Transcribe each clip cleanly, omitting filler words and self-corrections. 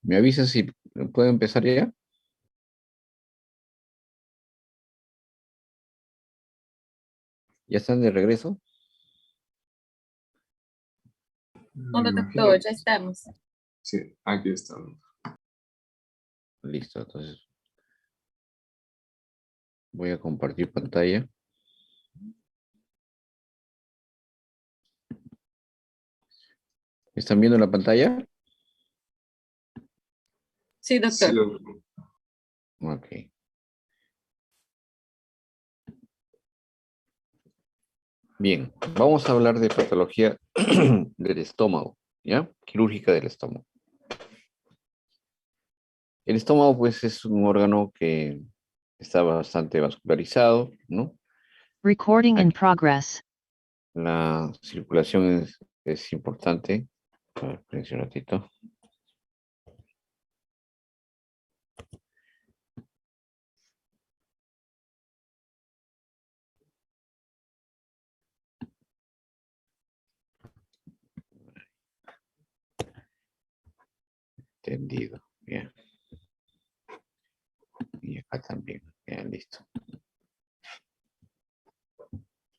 ¿Me avisas si puedo empezar ya? ¿Ya están de regreso? Me Hola, imagino doctor, que ya estamos. sí, aquí estamos. Listo, entonces voy a compartir pantalla. ¿Están viendo la pantalla? Sí, Sí, doctor. doctor. Ok. Bien, vamos a hablar de patología del estómago, ¿ya? Quirúrgica del estómago. El estómago, pues, es un órgano que está bastante vascularizado, ¿no? Recording in Aquí progress. la circulación es importante. A ver, espérense un ratito. Entendido. Bien. Y acá también. Bien, listo.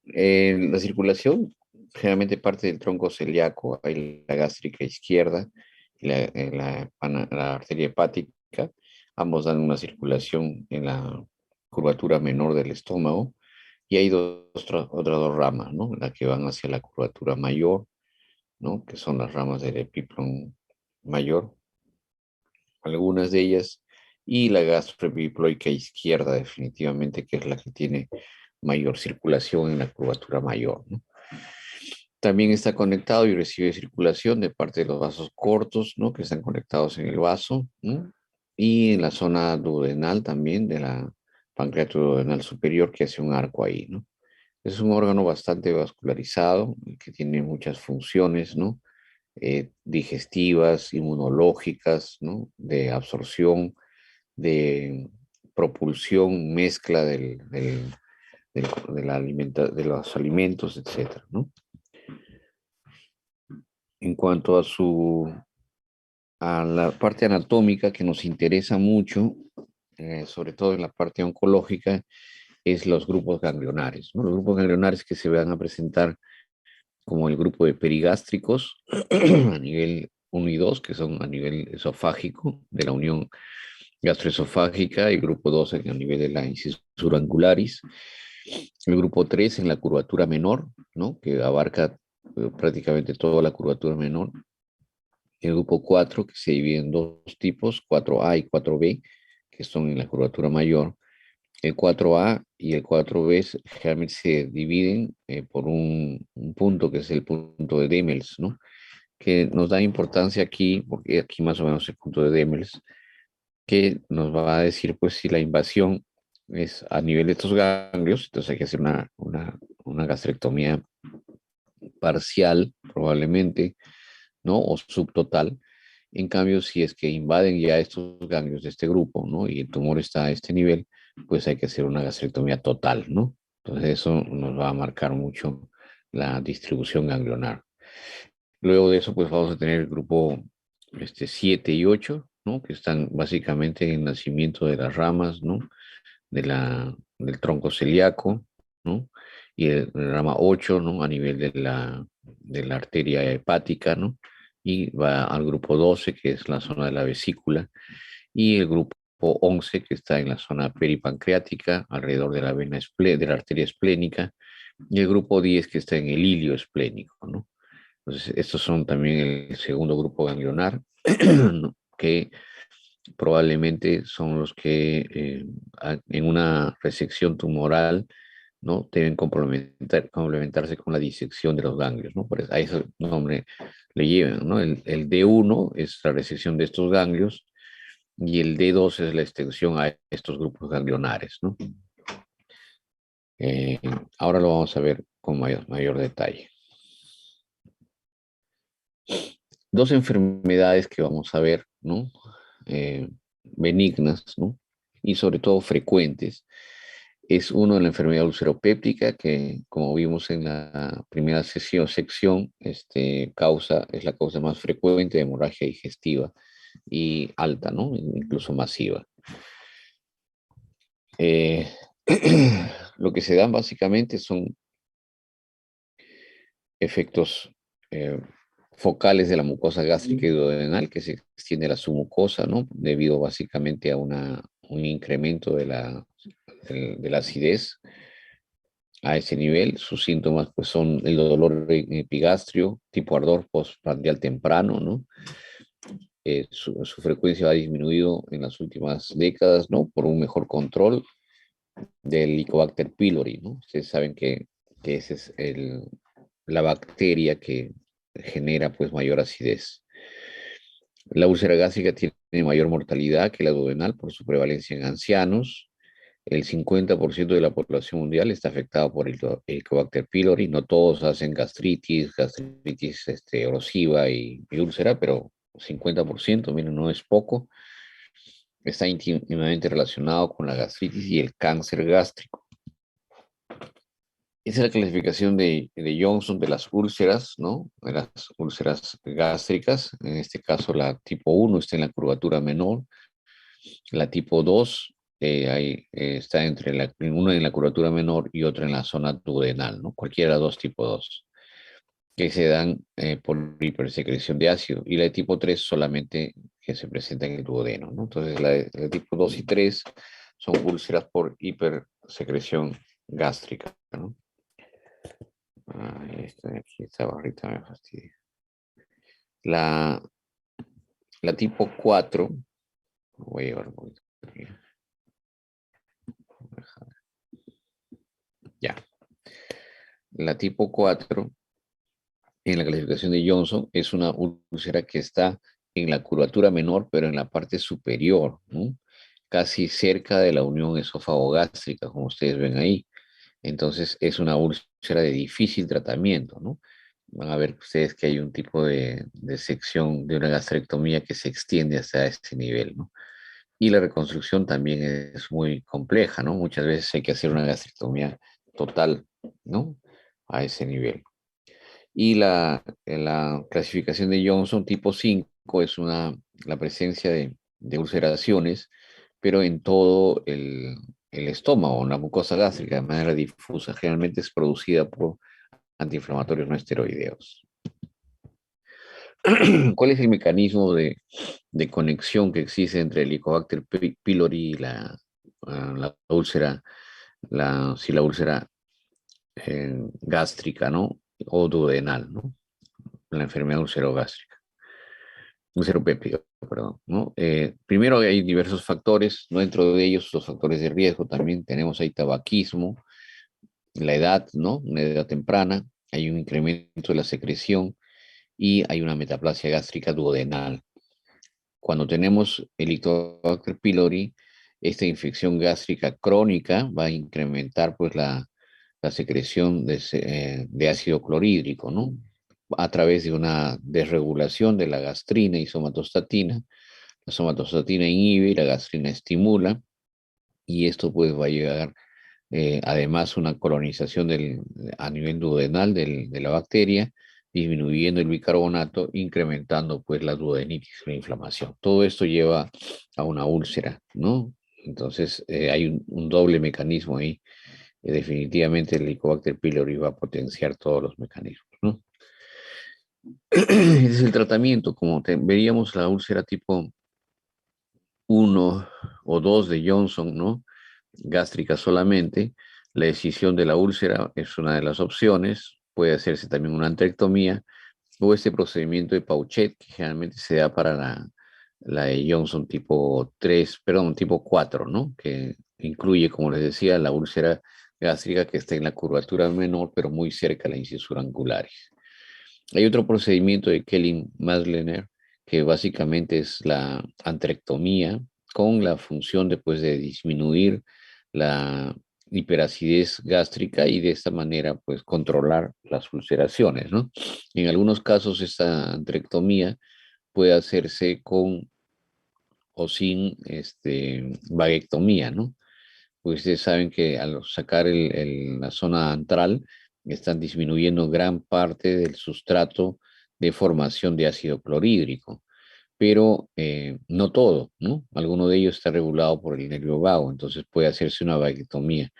La circulación generalmente parte del tronco celíaco, hay la gástrica izquierda y la arteria hepática. Ambos dan una circulación en la curvatura menor del estómago. Y hay otras dos ramas, ¿no? Las que van hacia la curvatura mayor, ¿no? Que son las ramas del epiplón mayor, algunas de ellas, y la gastroepiploica izquierda, definitivamente, que es la que tiene mayor circulación en la curvatura mayor, ¿no? También está conectado y recibe circulación de parte de los vasos cortos, ¿no? Que están conectados en el vaso, ¿no? Y en la zona duodenal también, de la pancreato duodenal superior, que hace un arco ahí, ¿no? Es un órgano bastante vascularizado, que tiene muchas funciones, ¿no? Digestivas, inmunológicas, ¿no? De absorción, de propulsión, mezcla de los alimentos, etcétera, ¿no? En cuanto a la parte anatómica que nos interesa mucho, sobre todo en la parte oncológica, es los grupos ganglionares, ¿no? Los grupos ganglionares que se van a presentar como el grupo de perigástricos a nivel 1 y 2, que son a nivel esofágico, de la unión gastroesofágica, y grupo 2 a nivel de la incisura angularis, el grupo 3 en la curvatura menor, ¿no? Que abarca prácticamente toda la curvatura menor, el grupo 4 que se divide en dos tipos, 4A y 4B, que son en la curvatura mayor. El 4A y el 4B generalmente se dividen por un punto que es el punto de Demels, ¿no? Que nos da importancia aquí, porque aquí más o menos el punto de Demels, que nos va a decir pues si la invasión es a nivel de estos ganglios, entonces hay que hacer una gastrectomía parcial probablemente, ¿no? O subtotal. En cambio, si es que invaden ya estos ganglios de este grupo, ¿no? Y el tumor está a este nivel, pues hay que hacer una gastrectomía total, ¿no? Entonces eso nos va a marcar mucho la distribución ganglionar. Luego de eso, pues vamos a tener el grupo 7 y 8, ¿no? Que están básicamente en el nacimiento de las ramas, ¿no? Del tronco celíaco, ¿no? Y el rama 8, ¿no? A nivel de la arteria hepática, ¿no? Y va al grupo 12, que es la zona de la vesícula, y el grupo 11, que está en la zona peripancreática, alrededor de la de la arteria esplénica, y el grupo 10, que está en el hilio esplénico, ¿no? Entonces, estos son también el segundo grupo ganglionar, ¿no? Que probablemente son los que en una resección tumoral, ¿no? Deben complementarse con la disección de los ganglios, ¿no? Por eso, a ese nombre le llevan, ¿no? El D1 es la resección de estos ganglios y el D2 es la extensión a estos grupos ganglionares, ¿no? Eh, Ahora lo vamos a ver con mayor detalle. Dos enfermedades que vamos a ver, ¿no? Benignas, ¿no? Y sobre todo frecuentes. Es uno de la enfermedad ulceropéptica, que como vimos en la primera sección, es la causa más frecuente de hemorragia digestiva y alta, ¿no? Incluso masiva. Eh, lo que se dan básicamente son efectos focales de la mucosa gástrica y duodenal, que se extiende a la submucosa, ¿no? Debido básicamente a un incremento de la acidez a ese nivel. Sus síntomas pues son el dolor epigastrio, tipo ardor postprandial temprano, ¿no? Su frecuencia ha disminuido en las últimas décadas, ¿no? Por un mejor control del Helicobacter pylori, ¿no? Ustedes saben que esa es la bacteria que genera pues mayor acidez. La úlcera gástrica tiene mayor mortalidad que la duodenal por su prevalencia en ancianos. El 50% de la población mundial está afectada por el Helicobacter pylori. No todos hacen gastritis erosiva y úlcera, pero 50%, miren, no es poco. Está íntimamente relacionado con la gastritis y el cáncer gástrico. Esa es la clasificación de Johnson de las úlceras, ¿no? De las úlceras gástricas. En este caso, la tipo 1 está en la curvatura menor. La tipo 2 está entre una en la curvatura menor y otra en la zona duodenal, ¿no? Cualquiera de las dos tipo 2, que se dan por hipersecreción de ácido. Y la de tipo 3 solamente que se presenta en el duodeno, ¿no? Entonces, la tipo 2 y 3 son úlceras por hipersecreción gástrica, ¿no? Esta barrita me fastidia. La, la tipo 4, voy a llevar un poquito aquí. Ya. La tipo 4, en la clasificación de Johnson, es una úlcera que está en la curvatura menor, pero en la parte superior, ¿no? Casi cerca de la unión esófago-gástrica, como ustedes ven ahí. Entonces, es una úlcera de difícil tratamiento, ¿no? Van a ver ustedes que hay un tipo de sección de una gastrectomía que se extiende hasta ese nivel, ¿no? Y la reconstrucción también es muy compleja, ¿no? Muchas veces hay que hacer una gastrectomía total, ¿no? A ese nivel. Y la clasificación de Johnson tipo 5 es la presencia de ulceraciones, pero en todo el estómago, en la mucosa gástrica de manera difusa. Generalmente es producida por antiinflamatorios no esteroideos. ¿Cuál es el mecanismo de conexión que existe entre el Helicobacter pylori y la úlcera, si la úlcera gástrica, ¿no? O duodenal, ¿no? La enfermedad ulcerogástrica, ulceropéptica, perdón, ¿no? Primero hay diversos factores, ¿no? Dentro de ellos los factores de riesgo también tenemos ahí tabaquismo, la edad, ¿no? Una edad temprana, hay un incremento de la secreción y hay una metaplasia gástrica duodenal. Cuando tenemos Helicobacter pylori, esta infección gástrica crónica va a incrementar pues la secreción de ácido clorhídrico, ¿no? A través de una desregulación de la gastrina y somatostatina. La somatostatina inhibe y la gastrina estimula, y esto pues va a llegar además una colonización a nivel duodenal de la bacteria, disminuyendo el bicarbonato, incrementando pues la duodenitis, la inflamación. Todo esto lleva a una úlcera, ¿no? Entonces hay un doble mecanismo ahí. Definitivamente el Helicobacter pylori va a potenciar todos los mecanismos, ¿no? Ese es el tratamiento. Como veríamos la úlcera tipo 1 o 2 de Johnson, ¿no? Gástrica solamente. La decisión de la úlcera es una de las opciones. Puede hacerse también una antrectomía o este procedimiento de Pauchet, que generalmente se da para la de Johnson tipo 3, perdón, tipo 4, ¿no? Que incluye, como les decía, la úlcera gástrica que está en la curvatura menor, pero muy cerca de la incisura angularis. Hay otro procedimiento de Kelly-Maslener, que básicamente es la antrectomía, con la función después de disminuir la hiperacidez gástrica y de esta manera pues controlar las ulceraciones, ¿no? En algunos casos esta antrectomía puede hacerse con o sin vaguectomía, ¿no? Pues ustedes saben que al sacar la zona antral están disminuyendo gran parte del sustrato de formación de ácido clorhídrico. pero no todo, ¿no? Alguno de ellos está regulado por el nervio vago, entonces puede hacerse una vaectomía.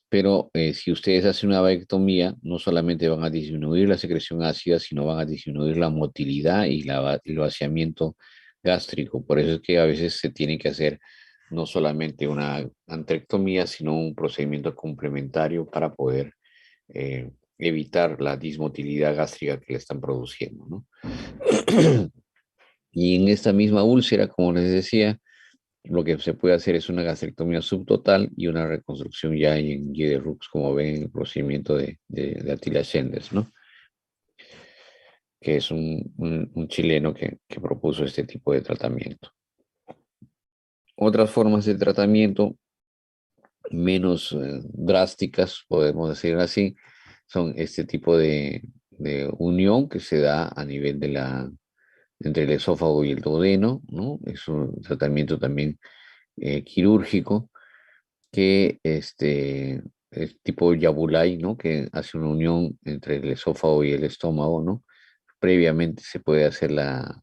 Pero si ustedes hacen una vaectomía, no solamente van a disminuir la secreción ácida, sino van a disminuir la motilidad y el vaciamiento gástrico. Por eso es que a veces se tiene que hacer no solamente una antrectomía, sino un procedimiento complementario para poder evitar la dismotilidad gástrica que le están produciendo, ¿no? Y en esta misma úlcera, como les decía, lo que se puede hacer es una gastrectomía subtotal y una reconstrucción ya en Guy-de-Roux, como ven en el procedimiento de Attila Schenders, ¿no? Que es un chileno que propuso este tipo de tratamiento. Otras formas de tratamiento menos drásticas, podemos decir así, son este tipo de unión que se da a nivel entre el esófago y el duodeno, ¿no? Es un tratamiento también quirúrgico que es tipo Yabulay, ¿no? Que hace una unión entre el esófago y el estómago, ¿no? Previamente se puede hacer la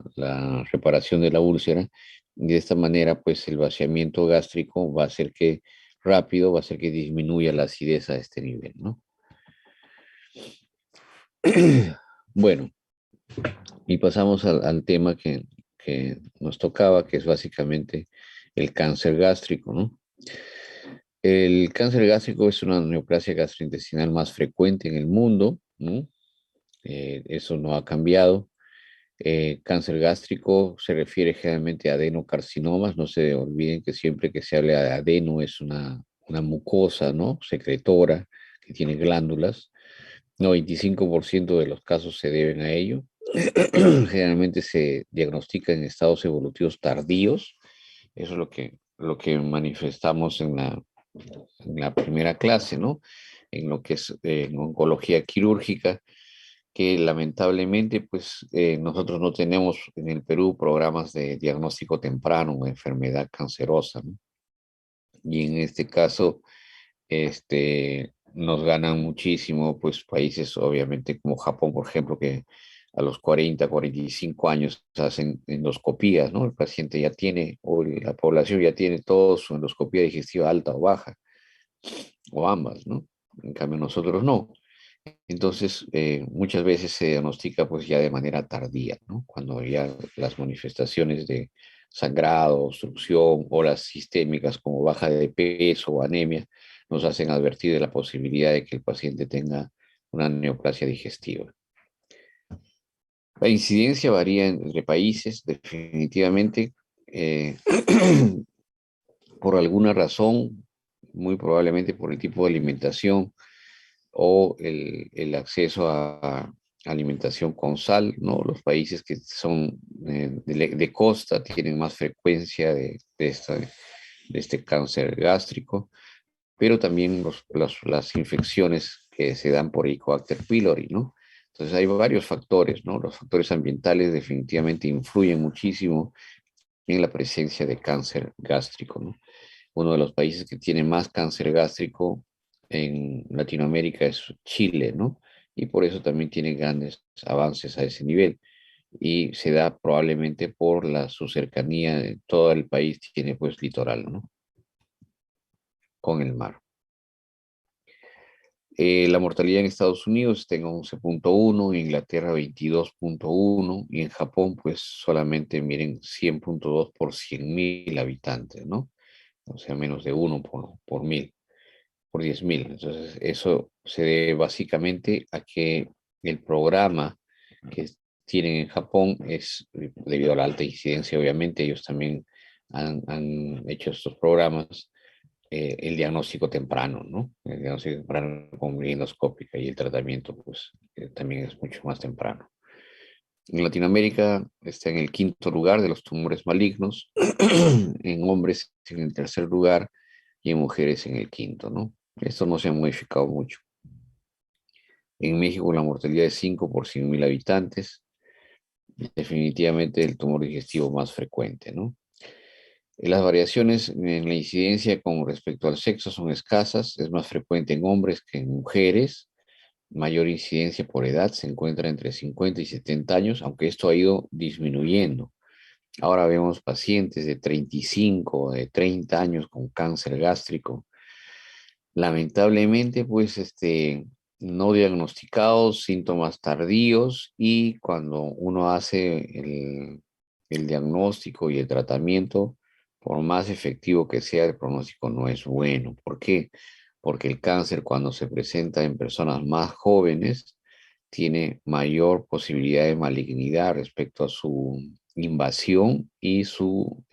reparación de la úlcera y de esta manera, pues el vaciamiento gástrico va a hacer que rápido, va a hacer que disminuya la acidez a este nivel, ¿no? Bueno, y pasamos al tema que nos tocaba, que es básicamente el cáncer gástrico, ¿no? El cáncer gástrico es una neoplasia gastrointestinal más frecuente en el mundo, ¿no? Eso no ha cambiado. Cáncer gástrico se refiere generalmente a adenocarcinomas. No se olviden que siempre que se habla de adeno es una mucosa, ¿no? Secretora que tiene glándulas. 95% de los casos se deben a ello. Generalmente se diagnostica en estados evolutivos tardíos. Eso es lo que manifestamos en la primera clase, ¿no? En lo que es en oncología quirúrgica, que lamentablemente, pues nosotros no tenemos en el Perú programas de diagnóstico temprano o enfermedad cancerosa, ¿no? Y en este caso, nos ganan muchísimo, pues países obviamente como Japón, por ejemplo, que a los 45 años hacen endoscopías, ¿no? El paciente ya tiene, o la población ya tiene todo su endoscopía digestiva alta o baja, o ambas, ¿no? En cambio nosotros no. Entonces, muchas veces se diagnostica pues ya de manera tardía, ¿no? Cuando ya las manifestaciones de sangrado, obstrucción o las sistémicas como baja de peso o anemia nos hacen advertir de la posibilidad de que el paciente tenga una neoplasia digestiva. La incidencia varía entre países, definitivamente. eh, por alguna razón, muy probablemente por el tipo de alimentación o el acceso a alimentación con sal, ¿no? Los países que son de costa tienen más frecuencia de este cáncer gástrico, pero también las infecciones que se dan por Helicobacter pylori, ¿no? Entonces hay varios factores, ¿no? Los factores ambientales definitivamente influyen muchísimo en la presencia de cáncer gástrico, ¿no? Uno de los países que tiene más cáncer gástrico en Latinoamérica es Chile, ¿no? Y por eso también tiene grandes avances a ese nivel. Y se da probablemente por su cercanía, todo el país tiene pues litoral, ¿no? Con el mar. La mortalidad en Estados Unidos está en 11.1, en Inglaterra 22.1 y en Japón pues solamente miren 100.2 por 100.000 habitantes, ¿no? O sea, menos de uno por 1.000, por 10.000. Entonces, eso se debe básicamente a que el programa que tienen en Japón es, debido a la alta incidencia, obviamente, ellos también han hecho estos programas, el diagnóstico temprano, ¿no? El diagnóstico temprano con endoscópica y el tratamiento, pues, también es mucho más temprano. En Latinoamérica está en el quinto lugar de los tumores malignos, en hombres en el tercer lugar y en mujeres en el quinto, ¿no? Esto no se ha modificado mucho. En México la mortalidad es 5 por 100.000 habitantes, definitivamente el tumor digestivo más frecuente, ¿no? Las variaciones en la incidencia con respecto al sexo son escasas, es más frecuente en hombres que en mujeres, mayor incidencia por edad se encuentra entre 50 y 70 años, aunque esto ha ido disminuyendo. Ahora vemos pacientes de 35, de 30 años con cáncer gástrico. Lamentablemente, pues, no diagnosticados, síntomas tardíos, y cuando uno hace el diagnóstico y el tratamiento, por más efectivo que sea, el pronóstico no es bueno. ¿Por qué? Porque el cáncer, cuando se presenta en personas más jóvenes, tiene mayor posibilidad de malignidad respecto a su invasión y su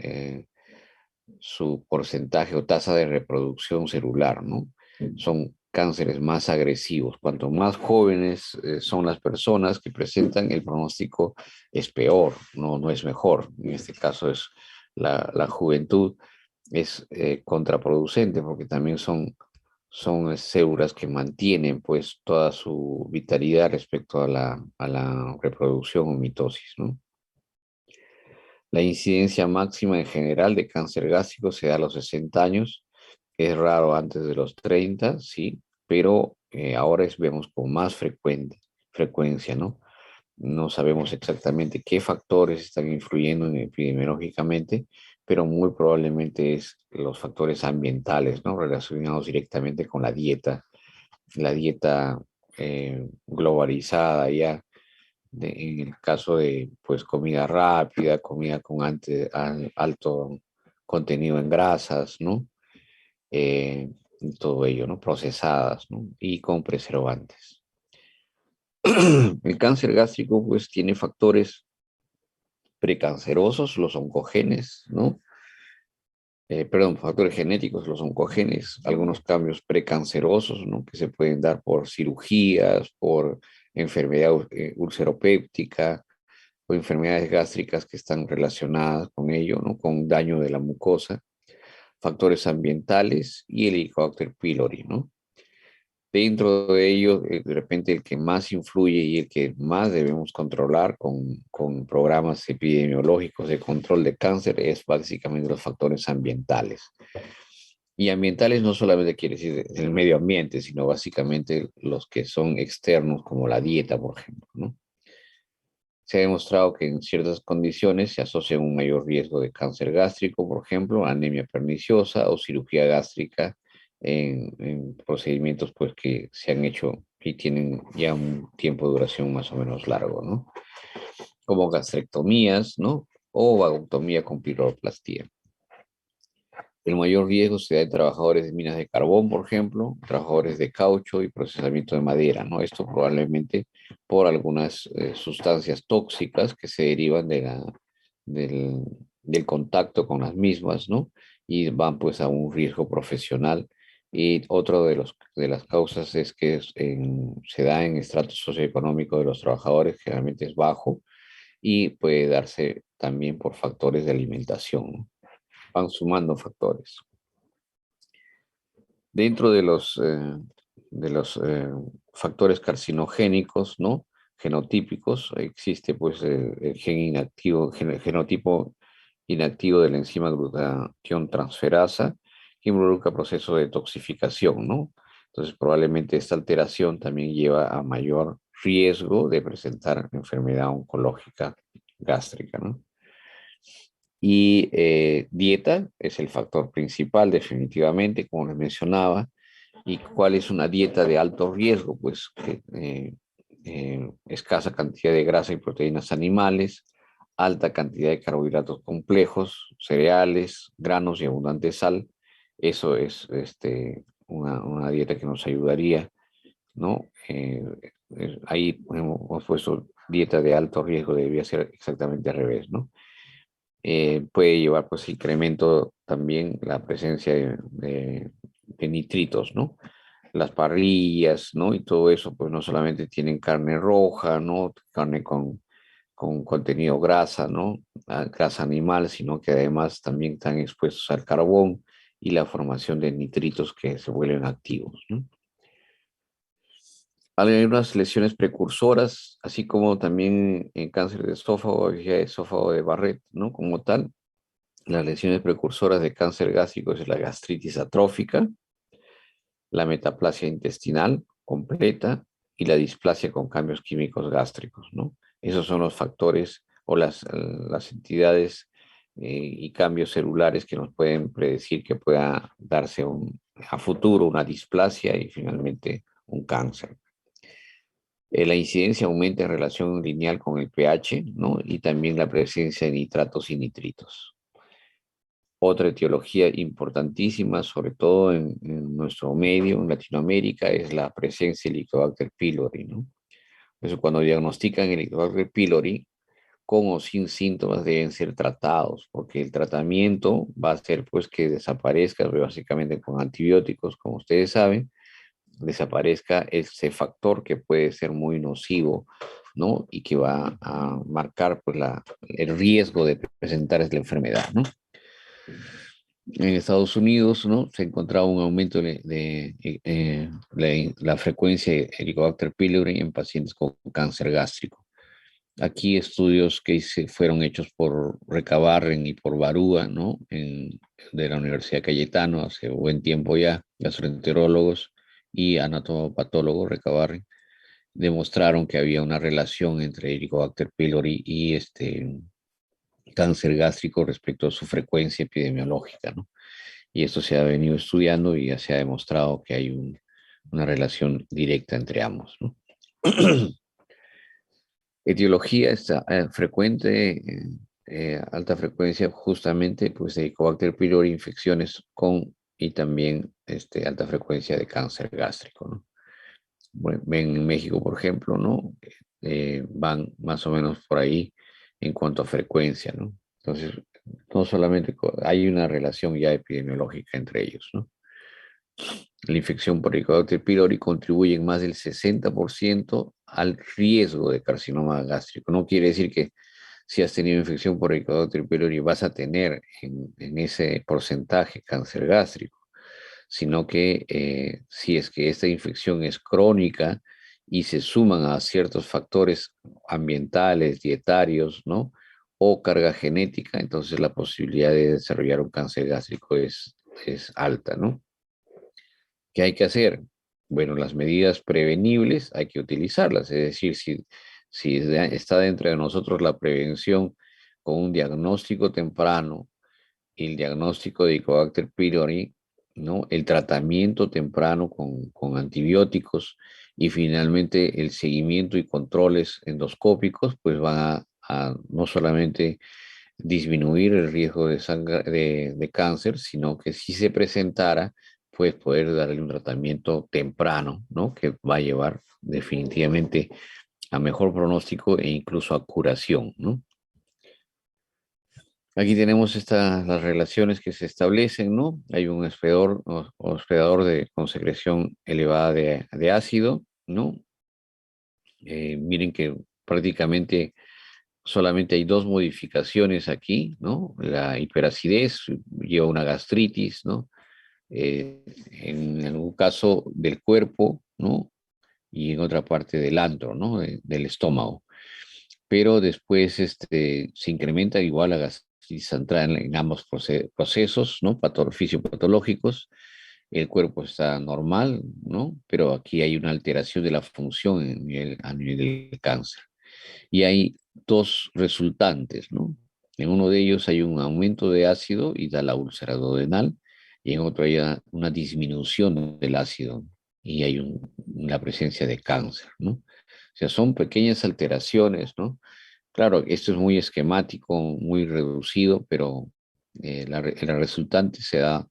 porcentaje o tasa de reproducción celular, ¿no? Son cánceres más agresivos. Cuanto más jóvenes son las personas que presentan, el pronóstico es peor, no es mejor. En este caso es la juventud es contraproducente, porque también son células que mantienen pues toda su vitalidad respecto a la reproducción o mitosis, ¿no? La incidencia máxima en general de cáncer gástrico se da a los 60 años. Es raro antes de los 30, sí, pero ahora vemos con más frecuencia, ¿no? No sabemos exactamente qué factores están influyendo epidemiológicamente, pero muy probablemente es los factores ambientales, ¿no? Relacionados directamente con la dieta globalizada ya, en el caso de pues comida rápida, comida con alto contenido en grasas, ¿no? Y todo ello, ¿no? Procesadas, ¿no? Y con preservantes. El cáncer gástrico pues tiene factores precancerosos, los oncogenes, ¿no? Perdón, factores genéticos, los oncogenes, algunos cambios precancerosos, ¿no? Que se pueden dar por cirugías, por enfermedad ulceropéptica, o enfermedades gástricas que están relacionadas con ello, ¿no? Con daño de la mucosa, factores ambientales y el Helicobacter pylori, ¿no? Dentro de ello, de repente el que más influye y el que más debemos controlar con programas epidemiológicos de control de cáncer es básicamente los factores ambientales. Y ambientales no solamente quiere decir el medio ambiente, sino básicamente los que son externos, como la dieta, por ejemplo, ¿no? Se ha demostrado que en ciertas condiciones se asocia un mayor riesgo de cáncer gástrico, por ejemplo, anemia perniciosa o cirugía gástrica en procedimientos pues, que se han hecho y tienen ya un tiempo de duración más o menos largo, ¿no? Como gastrectomías, ¿no? O vagotomía con piroplastía. El mayor riesgo se da en trabajadores de minas de carbón, por ejemplo, trabajadores de caucho y procesamiento de madera, ¿no? Esto probablemente por algunas sustancias tóxicas que se derivan del, del contacto con las mismas, ¿no? Y van pues a un riesgo profesional. Y otro de las causas es que se da en estrato socioeconómico de los trabajadores, generalmente es bajo, y puede darse también por factores de alimentación, ¿no? Van sumando factores. Dentro de los factores carcinogénicos, ¿no? Genotípicos, existe pues el gen inactivo, genotipo inactivo de la enzima glutatión transferasa, que involucra procesos de toxificación, ¿no? Entonces, probablemente esta alteración también lleva a mayor riesgo de presentar enfermedad oncológica gástrica, ¿no? Y dieta es el factor principal, definitivamente, como les mencionaba. ¿Y cuál es una dieta de alto riesgo? Pues escasa cantidad de grasa y proteínas animales, alta cantidad de carbohidratos complejos, cereales, granos y abundante sal. Eso es una dieta que nos ayudaría, ¿no? Ahí hemos puesto dieta de alto riesgo, debería ser exactamente al revés, ¿no? Puede llevar pues incremento también la presencia de nitritos, ¿no? Las parrillas, ¿no? Y todo eso, pues no solamente tienen carne roja, ¿no? Carne con contenido grasa, ¿no? Grasa animal, sino que además también están expuestos al carbón y la formación de nitritos que se vuelven activos, ¿no? Hay unas lesiones precursoras, así como también en cáncer de esófago, obesidad de esófago de Barrett, ¿no? Como tal, las lesiones precursoras de cáncer gástrico es la gastritis atrófica, la metaplasia intestinal completa y la displasia con cambios químicos gástricos, ¿no? Esos son los factores o las entidades y cambios celulares que nos pueden predecir que pueda darse a futuro una displasia y finalmente un cáncer. La incidencia aumenta en relación lineal con el pH, ¿no? Y también la presencia de nitratos y nitritos. Otra etiología importantísima, sobre todo en nuestro medio, en Latinoamérica, es la presencia del Helicobacter pylori, ¿no? Por eso cuando diagnostican el Helicobacter pylori, con o sin síntomas deben ser tratados, porque el tratamiento va a ser pues que desaparezca, básicamente con antibióticos, como ustedes saben, desaparezca ese factor que puede ser muy nocivo, ¿no? Y que va a marcar pues el riesgo de presentar la enfermedad, ¿no? En Estados Unidos, ¿no? Se encontraba un aumento la frecuencia de Helicobacter pylori en pacientes con cáncer gástrico. Aquí estudios que fueron hechos por Recabarren y por Barúa, ¿no? De la Universidad Cayetano, hace buen tiempo ya, gastroenterólogos y anatomopatólogos Recabarren, demostraron que había una relación entre Helicobacter pylori y cáncer gástrico respecto a su frecuencia epidemiológica, ¿no? Y esto se ha venido estudiando y ya se ha demostrado que hay una relación directa entre ambos, ¿no? Etiología está frecuente, alta frecuencia, justamente, pues de Helicobacter pylori, infecciones con y también alta frecuencia de cáncer gástrico, ¿no? Bueno, ven en México, por ejemplo, ¿no? Van más o menos por ahí en cuanto a frecuencia, ¿no? Entonces, no solamente hay una relación ya epidemiológica entre ellos, ¿no? La infección por Helicobacter pylori contribuye en más del 60% al riesgo de carcinoma gástrico. No quiere decir que si has tenido infección por Helicobacter pylori vas a tener en ese porcentaje cáncer gástrico, sino que si es que esta infección es crónica y se suman a ciertos factores ambientales, dietarios, ¿no? O carga genética, entonces la posibilidad de desarrollar un cáncer gástrico es alta, ¿no? ¿Qué hay que hacer? Bueno, las medidas prevenibles hay que utilizarlas, es decir, si está dentro de nosotros la prevención con un diagnóstico temprano y el diagnóstico de Helicobacter pylori, ¿no? El tratamiento temprano con antibióticos y finalmente el seguimiento y controles endoscópicos, pues van a no solamente disminuir el riesgo de cáncer, sino que si se presentara, pues poder darle un tratamiento temprano, ¿no? Que va a llevar definitivamente a mejor pronóstico e incluso a curación, ¿no? Aquí tenemos las relaciones que se establecen, ¿no? Hay un hospedador con secreción elevada de ácido, ¿no? Miren que prácticamente solamente hay dos modificaciones aquí, ¿no? La hiperacidez lleva una gastritis, ¿no? En algún caso del cuerpo, ¿no? Y en otra parte del antro, ¿no? Del estómago. Pero después se incrementa igual la gastritis central en ambos procesos, ¿no? Fisiopatológicos. El cuerpo está normal, ¿no? Pero aquí hay una alteración de la función a nivel del cáncer. Y hay dos resultantes, ¿no? En uno de ellos hay un aumento de ácido y da la úlcera duodenal, y en otro hay una disminución del ácido y hay la presencia de cáncer, ¿no? O sea, son pequeñas alteraciones, ¿no? Claro, esto es muy esquemático, muy reducido, pero el resultante se da,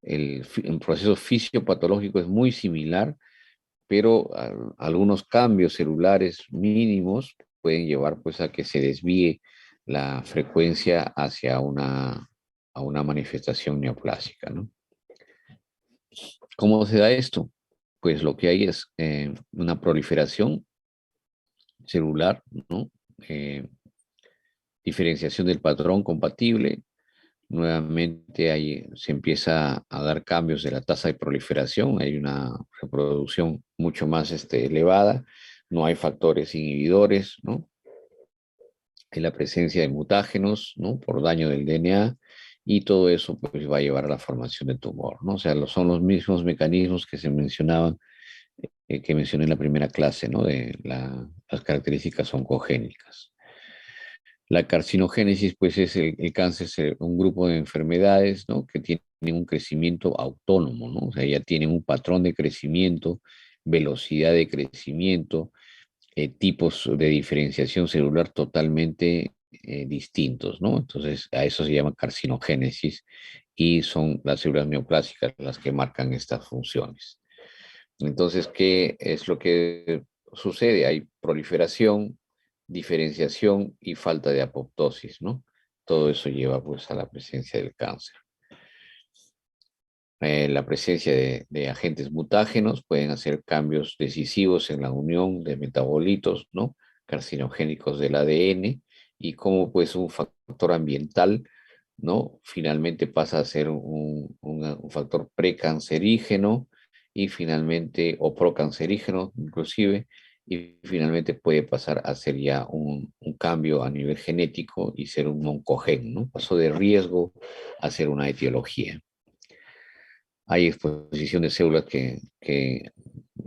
el proceso fisiopatológico es muy similar, pero algunos cambios celulares mínimos pueden llevar pues a que se desvíe la frecuencia hacia a una manifestación neoplásica, ¿no? ¿Cómo se da esto? Pues lo que hay es una proliferación celular, ¿no? Diferenciación del patrón compatible. Nuevamente se empieza a dar cambios de la tasa de proliferación, hay una reproducción mucho más elevada, no hay factores inhibidores, ¿no? Hay la presencia de mutágenos, ¿no? Por daño del DNA, y todo eso pues va a llevar a la formación de tumor, ¿no? O sea, son los mismos mecanismos que se mencionaban, que mencioné en la primera clase, ¿no? De las características oncogénicas. La carcinogénesis, pues, es el cáncer, es un grupo de enfermedades, ¿no? Que tienen un crecimiento autónomo, ¿no? O sea, ya tienen un patrón de crecimiento, velocidad de crecimiento, tipos de diferenciación celular totalmente distintos, ¿no? Entonces, a eso se llama carcinogénesis y son las células neoplásicas las que marcan estas funciones. Entonces, ¿qué es lo que sucede? Hay proliferación, diferenciación y falta de apoptosis, ¿no? Todo eso lleva pues a la presencia del cáncer. La presencia de agentes mutágenos pueden hacer cambios decisivos en la unión de metabolitos, ¿no? Carcinogénicos del ADN y como pues un factor ambiental, ¿no? Finalmente pasa a ser un factor precancerígeno y finalmente, o procancerígeno inclusive, y finalmente puede pasar a ser ya un cambio a nivel genético y ser un oncogen, ¿no? Pasó de riesgo a ser una etiología. Hay exposición de células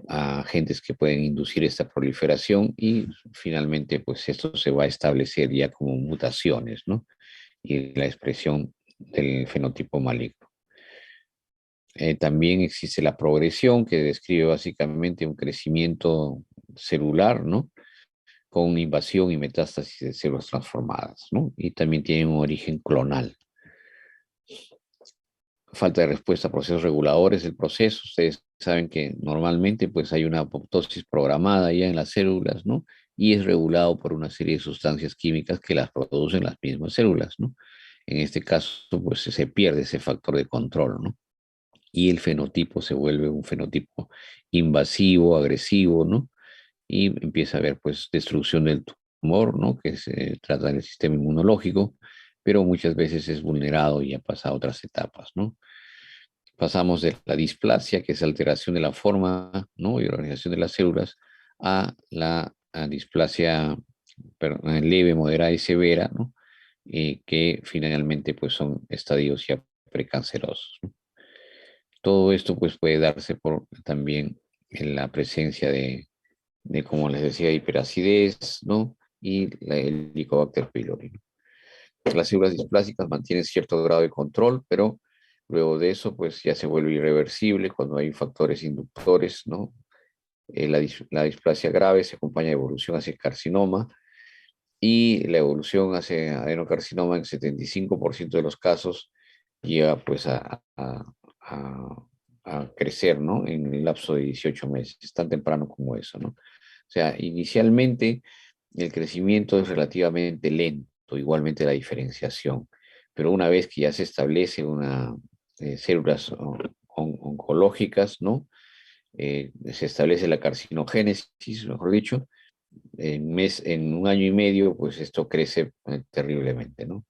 a agentes que pueden inducir esta proliferación y finalmente pues esto se va a establecer ya como mutaciones, ¿no? Y la expresión del fenotipo maligno. También existe la progresión que describe básicamente un crecimiento celular, ¿no? Con invasión y metástasis de células transformadas, ¿no? Y también tiene un origen clonal. Falta de respuesta a procesos reguladores del proceso. Ustedes saben que normalmente pues hay una apoptosis programada ya en las células, ¿no? Y es regulado por una serie de sustancias químicas que las producen las mismas células, ¿no? En este caso pues se pierde ese factor de control, ¿no? Y el fenotipo se vuelve un fenotipo invasivo, agresivo, ¿no? Y empieza a haber pues destrucción del tumor, ¿no? Que se trata del sistema inmunológico, pero muchas veces es vulnerado y ya pasa a otras etapas, ¿no? Pasamos de la displasia, que es alteración de la forma, ¿no? Y organización de las células, a la displasia leve, moderada y severa, ¿no? Que finalmente pues son estadios ya precancerosos, ¿no? Todo esto pues puede darse por también en la presencia como les decía, hiperacidez, ¿no? Y el Helicobacter pylori, ¿no? Las células displásicas mantienen cierto grado de control, pero luego de eso, pues ya se vuelve irreversible cuando hay factores inductores, ¿no? La displasia grave se acompaña de evolución hacia el carcinoma y la evolución hacia adenocarcinoma en 75% de los casos llega pues a crecer, ¿no? En el lapso de 18 meses, tan temprano como eso, ¿no? O sea, inicialmente el crecimiento es relativamente lento, igualmente la diferenciación, pero una vez que ya se establece una células oncológicas, ¿no? Se establece la carcinogénesis, mejor dicho, en un año y medio, pues esto crece terriblemente, ¿no?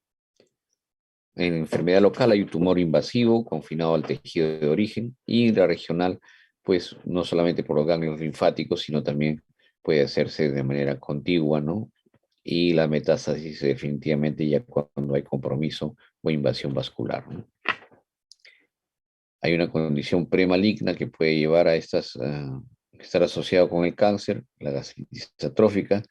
En enfermedad local hay un tumor invasivo confinado al tejido de origen y la regional, pues no solamente por los ganglios linfáticos, sino también puede hacerse de manera contigua, ¿no? Y la metástasis definitivamente ya cuando hay compromiso o invasión vascular, ¿no? Hay una condición premaligna que puede llevar a estar asociado con el cáncer, la gastritis atrófica,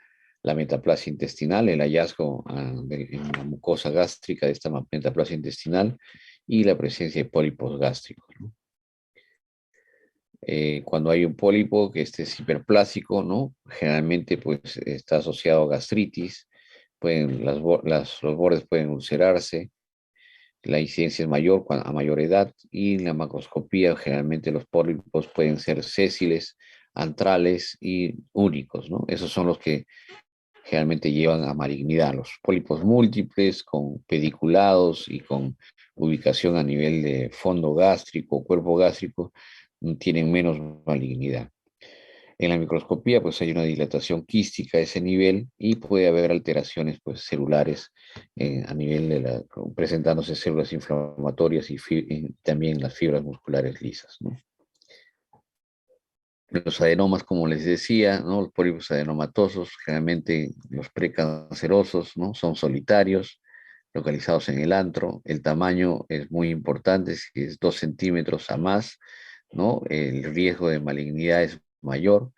la metaplasia intestinal, el hallazgo en la mucosa gástrica de esta metaplasia intestinal y la presencia de pólipos gástricos, ¿no? Cuando hay un pólipo que este es hiperplásico, ¿no? Generalmente pues está asociado a gastritis, los bordes pueden ulcerarse, la incidencia es mayor a mayor edad y en la macroscopía generalmente los pólipos pueden ser sésiles, antrales y únicos, ¿no? Esos son los que generalmente llevan a malignidad. Los pólipos múltiples con pediculados y con ubicación a nivel de fondo gástrico o cuerpo gástrico tienen menos malignidad. En la microscopía, pues hay una dilatación quística a ese nivel y puede haber alteraciones pues, celulares a nivel presentándose células inflamatorias y también las fibras musculares lisas, ¿no? Los adenomas, como les decía, ¿no? Los pólipos adenomatosos, generalmente los precancerosos, ¿no? Son solitarios, localizados en el antro. El tamaño es muy importante, si es 2 centímetros a más, ¿no? El riesgo de malignidad es mayor.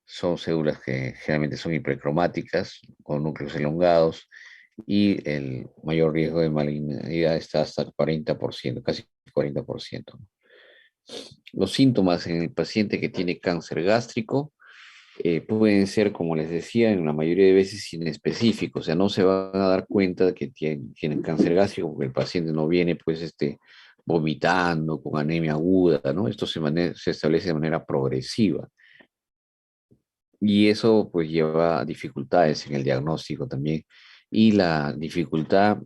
Son células que generalmente son hipercromáticas, con núcleos elongados, y el mayor riesgo de malignidad está hasta el 40%, casi 40%. Los síntomas en el paciente que tiene cáncer gástrico pueden ser, como les decía, en la mayoría de veces inespecíficos, o sea, no se van a dar cuenta de que tienen cáncer gástrico porque el paciente no viene, pues, vomitando, con anemia aguda, ¿no? Esto se establece de manera progresiva y eso, pues, lleva a dificultades en el diagnóstico también y la dificultad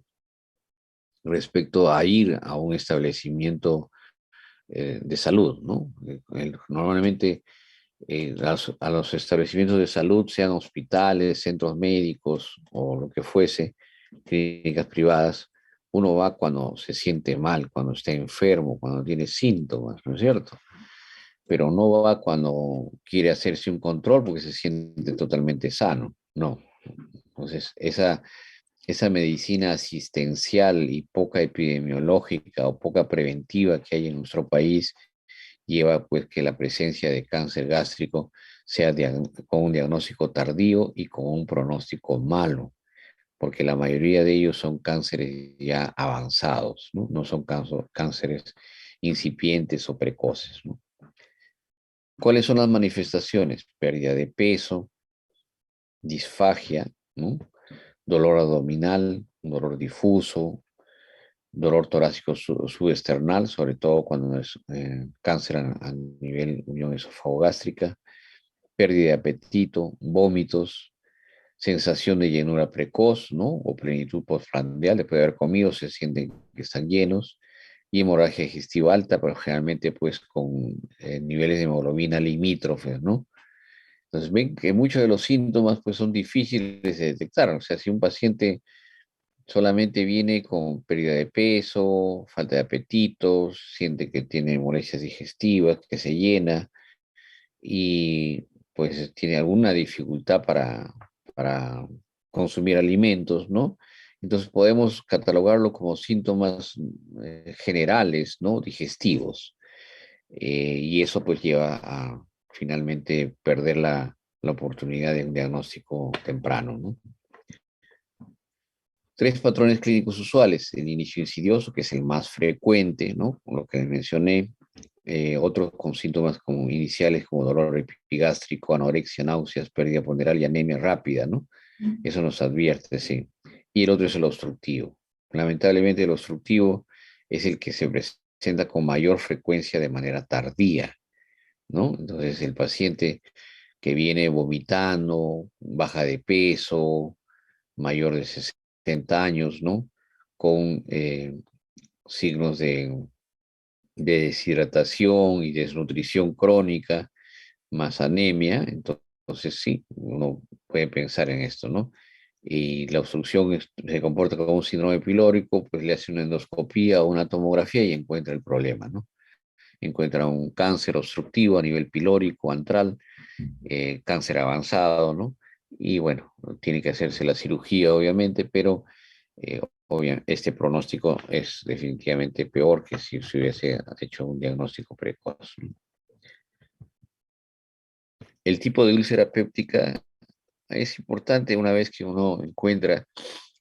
respecto a ir a un establecimiento de salud, ¿no? Normalmente a los establecimientos de salud, sean hospitales, centros médicos o lo que fuese, clínicas privadas, uno va cuando se siente mal, cuando está enfermo, cuando tiene síntomas, ¿no es cierto? Pero no va cuando quiere hacerse un control porque se siente totalmente sano, no. Entonces, esa medicina asistencial y poca epidemiológica o poca preventiva que hay en nuestro país lleva pues que la presencia de cáncer gástrico sea con un diagnóstico tardío y con un pronóstico malo, porque la mayoría de ellos son cánceres ya avanzados, ¿no? No son cánceres incipientes o precoces, ¿no? ¿Cuáles son las manifestaciones? Pérdida de peso, disfagia, ¿no? Dolor abdominal, dolor difuso, dolor torácico subesternal, sobre todo cuando es cáncer a nivel unión esofágico-gástrica, pérdida de apetito, vómitos, sensación de llenura precoz, ¿no? O plenitud postprandial, después de haber comido, se sienten que están llenos, y hemorragia digestiva alta, pero generalmente pues con niveles de hemoglobina limítrofes, ¿no? Entonces ven que muchos de los síntomas pues son difíciles de detectar, o sea, si un paciente solamente viene con pérdida de peso, falta de apetito, siente que tiene molestias digestivas, que se llena y pues tiene alguna dificultad para consumir alimentos, ¿no? Entonces podemos catalogarlo como síntomas generales, ¿no? Digestivos. Y eso pues lleva a finalmente perder la oportunidad de un diagnóstico temprano, ¿no? Tres patrones clínicos usuales: el inicio insidioso, que es el más frecuente, ¿no? Con lo que mencioné, otros con síntomas como iniciales como dolor epigástrico, anorexia, náuseas, pérdida ponderal y anemia rápida, ¿no? Eso nos advierte, sí. Y el otro es el obstructivo. Lamentablemente el obstructivo es el que se presenta con mayor frecuencia de manera tardía, ¿no? Entonces el paciente que viene vomitando, baja de peso, mayor de 60 años, ¿no? Con signos de deshidratación y desnutrición crónica, más anemia, entonces sí, uno puede pensar en esto, ¿no? Y la obstrucción se comporta como un síndrome pilórico, pues le hace una endoscopía o una tomografía y encuentra el problema, ¿no? Encuentra un cáncer obstructivo a nivel pilórico, antral, cáncer avanzado, ¿no? Y bueno, tiene que hacerse la cirugía, obviamente, pero este pronóstico es definitivamente peor que si se hubiese hecho un diagnóstico precoz. El tipo de úlcera péptica es importante una vez que uno encuentra,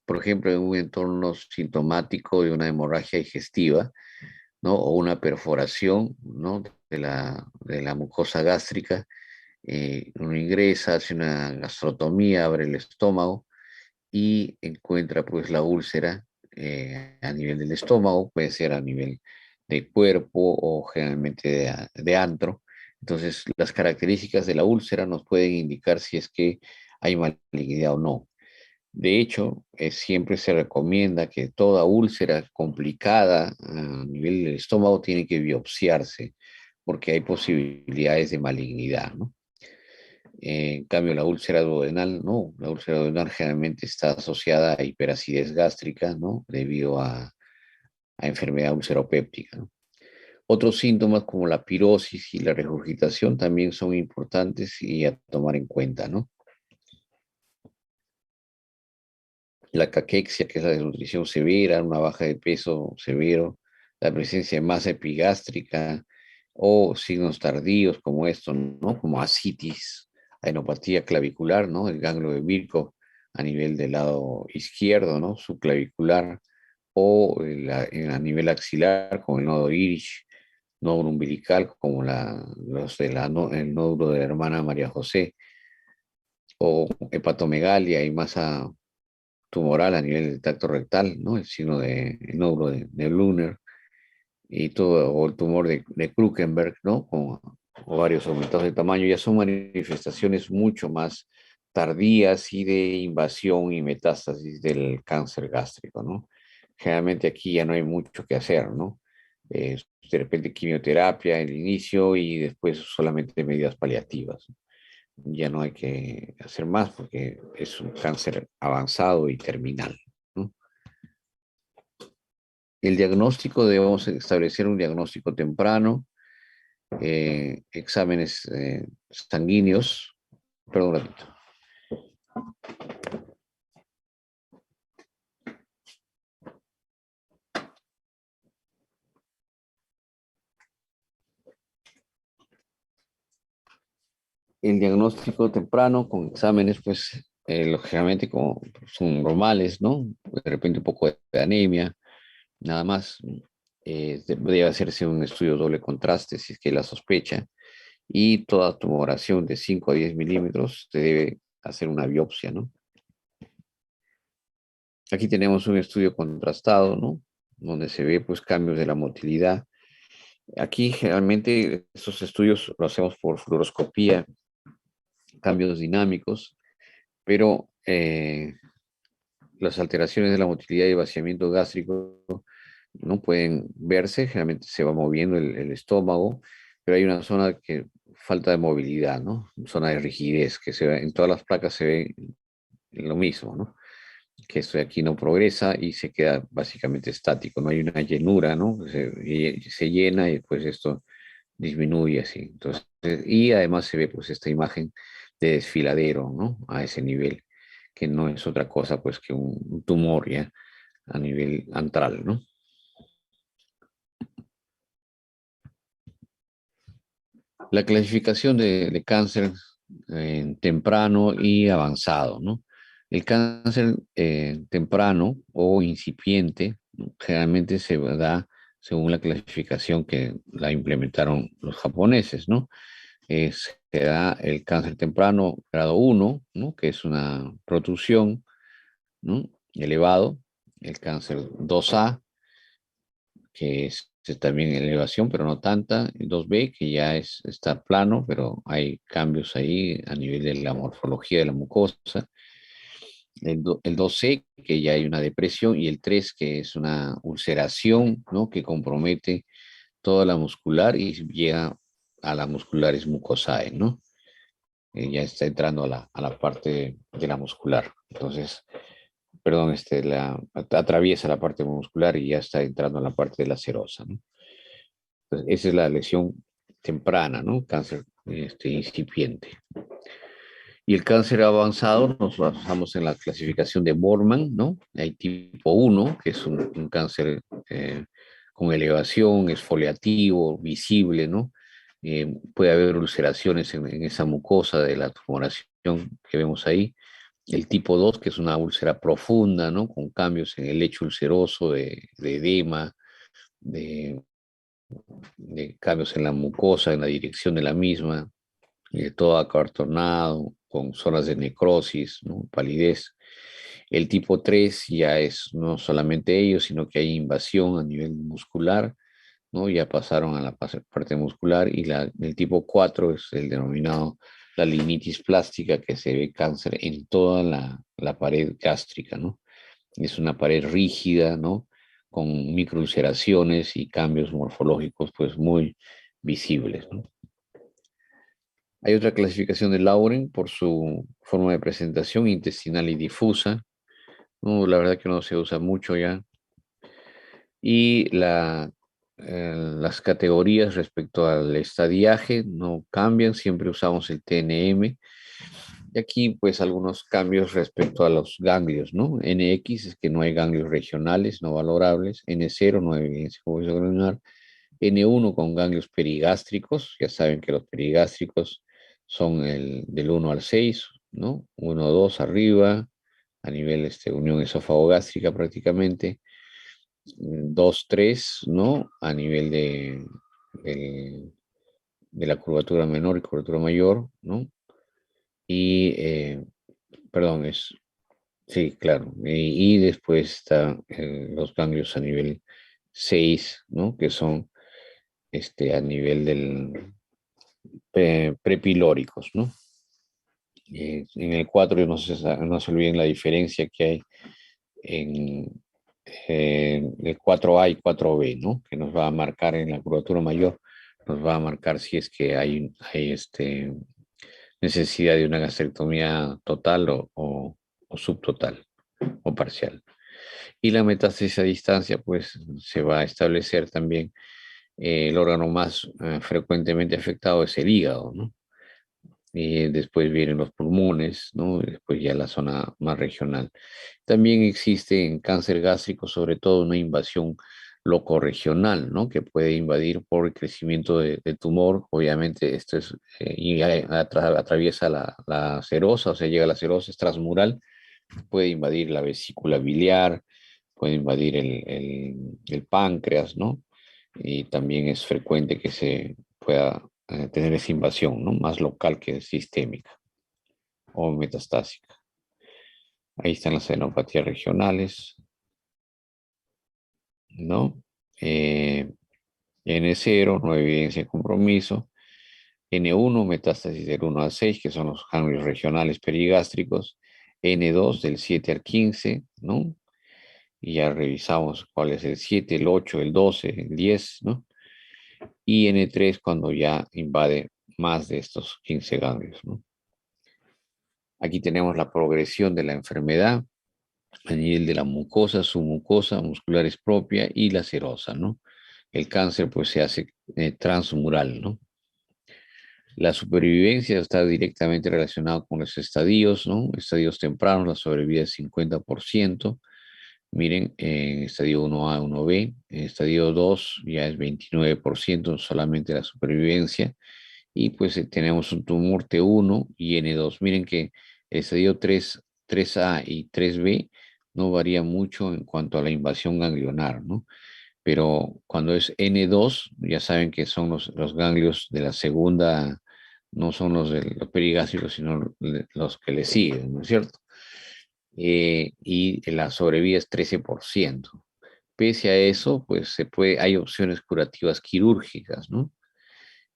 por ejemplo, en un entorno sintomático de una hemorragia digestiva, ¿no? O una perforación, ¿no? De la mucosa gástrica. Uno ingresa, hace una gastrotomía, abre el estómago y encuentra pues la úlcera a nivel del estómago, puede ser a nivel de cuerpo o generalmente de antro. Entonces, las características de la úlcera nos pueden indicar si es que hay malignidad o no. De hecho, siempre se recomienda que toda úlcera complicada a nivel del estómago tiene que biopsiarse porque hay posibilidades de malignidad, ¿no? En cambio, la úlcera duodenal, no, la úlcera duodenal generalmente está asociada a hiperacidez gástrica, ¿no? Debido a enfermedad ulceropéptica, ¿no? Otros síntomas como la pirosis y la regurgitación también son importantes y a tomar en cuenta, ¿no? La caquexia, que es la desnutrición severa, una baja de peso severo, la presencia de masa epigástrica o signos tardíos como esto, ¿no? Como ascitis, adenopatía clavicular, ¿no? El ganglio de Virchow a nivel del lado izquierdo, ¿no? Subclavicular, o a nivel axilar, como el nodo Irish, nódulo umbilical, como los de el nódulo de la hermana María José, o hepatomegalia y masa tumoral a nivel del tracto rectal, ¿no? El signo el nódulo de Brunner, y todo, o el tumor de Krukenberg, ¿no? Con ovarios aumentados de tamaño, ya son manifestaciones mucho más tardías y de invasión y metástasis del cáncer gástrico, ¿no? Generalmente aquí ya no hay mucho que hacer, ¿no? De repente quimioterapia al inicio y después solamente medidas paliativas. Ya no hay que hacer más porque es un cáncer avanzado y terminal, ¿no? El diagnóstico, debemos establecer un diagnóstico temprano, exámenes sanguíneos. Perdón un ratito. El diagnóstico temprano con exámenes, pues, lógicamente como son normales, ¿no? De repente un poco de anemia, nada más. Debe hacerse un estudio doble contraste si es que la sospecha. Y toda tumoración de 5 a 10 milímetros se debe hacer una biopsia, ¿no? Aquí tenemos un estudio contrastado, ¿no? Donde se ve, pues, cambios de la motilidad. Aquí generalmente estos estudios lo hacemos por fluoroscopía, cambios dinámicos, pero las alteraciones de la motilidad y vaciamiento gástrico no pueden verse, generalmente se va moviendo el estómago, pero hay una zona que falta de movilidad, ¿no? Zona de rigidez, que se ve, en todas las placas se ve lo mismo, ¿no? Que esto de aquí no progresa y se queda básicamente estático, no hay una llenura, ¿no? Se llena y pues esto disminuye así. Entonces, y además se ve pues esta imagen de desfiladero, ¿no? A ese nivel, que no es otra cosa pues que un tumor ya a nivel antral, ¿no? La clasificación de cáncer temprano y avanzado, ¿no? El cáncer temprano o incipiente, ¿no? Generalmente se da según la clasificación que la implementaron los japoneses, ¿no? Se da el cáncer temprano grado 1, ¿no? Que es una protrusión, ¿no? Elevado, el cáncer 2A, que es también elevación, pero no tanta, el 2B, que ya está plano, pero hay cambios ahí a nivel de la morfología de la mucosa, el 2C, que ya hay una depresión, y el 3, que es una ulceración, ¿no? Que compromete toda la muscular y llega a la muscularis mucosae, ¿no? Ya está entrando a la parte de la muscular. Entonces, perdón, atraviesa la parte muscular y ya está entrando a la parte de la serosa, ¿no? Entonces, esa es la lesión temprana, ¿no? Cáncer incipiente. Y el cáncer avanzado nos basamos en la clasificación de Borman, ¿no? Hay tipo 1, que es un cáncer con elevación, exfoliativo, visible, ¿no? Puede haber ulceraciones en esa mucosa de la tumoración que vemos ahí. El tipo 2, que es una úlcera profunda, ¿no? Con cambios en el lecho ulceroso, de edema, de, de cambios en la mucosa, en la dirección de la misma, todo acartonado, con zonas de necrosis, ¿no? Palidez. El tipo 3 ya es no solamente ello, sino que hay invasión a nivel muscular, ¿no? Ya pasaron a la parte muscular, y el tipo 4 es el denominado la linitis plástica, que se ve cáncer en toda la pared gástrica, ¿no? Es una pared rígida, ¿no? Con microulceraciones y cambios morfológicos pues muy visibles, ¿no? Hay otra clasificación de Lauren por su forma de presentación intestinal y difusa. No, la verdad que no se usa mucho ya. Y las categorías respecto al estadiaje no cambian, siempre usamos el TNM. Y aquí pues algunos cambios respecto a los ganglios, ¿no? NX es que no hay ganglios regionales no valorables, N0 no hay evidencia ganglionar, N1 con ganglios perigástricos, ya saben que los perigástricos son del 1 al 6, ¿no? 1, 2 arriba, a nivel unión esófago-gástrica prácticamente, 2, 3, ¿no? A nivel de la curvatura menor y curvatura mayor, ¿no? Y, perdón, sí, claro. Y después están los ganglios a nivel 6, ¿no? Que son a nivel del prepilóricos, ¿no? En el 4 no se olviden la diferencia que hay en el 4A y 4B, ¿no? Que nos va a marcar en la curvatura mayor, nos va a marcar si es que hay necesidad de una gastrectomía total o subtotal o parcial. Y la metástasis a distancia, pues se va a establecer también el órgano más frecuentemente afectado es el hígado, ¿no? Y después vienen los pulmones, ¿no? Y después ya la zona más regional. También existe en cáncer gástrico, sobre todo, una invasión locorregional, ¿no? Que puede invadir por el crecimiento de tumor. Obviamente, esto es, atraviesa la serosa, o sea, llega a la serosa, es transmural, puede invadir la vesícula biliar, puede invadir el páncreas, ¿no? Y también es frecuente que se pueda tener esa invasión, ¿no? Más local que sistémica o metastásica. Ahí están las adenopatías regionales, ¿no? N0, no evidencia de compromiso. N1, metástasis del 1 al 6, que son los ganglios regionales perigástricos. N2, del 7 al 15, ¿no? Y ya revisamos cuál es el 7, el 8, el 12, el 10, ¿no? Y N3 cuando ya invade más de estos 15 ganglios, ¿no? Aquí tenemos la progresión de la enfermedad a nivel de la mucosa, submucosa, musculares propia y la serosa, ¿no? El cáncer pues se hace transmural, ¿no? La supervivencia está directamente relacionada con los estadios, ¿no? Estadios tempranos, la sobrevida es 50%. Miren, en estadio 1A, 1B, en estadio 2 ya es 29% solamente la supervivencia. Y pues tenemos un tumor T1 y N2. Miren que el estadio 3, 3A y 3B no varía mucho en cuanto a la invasión ganglionar, ¿no? Pero cuando es N2, ya saben que son los ganglios de la segunda, no son los perigástricos, sino los que le siguen, ¿no es cierto? Y la sobrevida es 13%. Pese a eso, pues hay opciones curativas quirúrgicas, ¿no?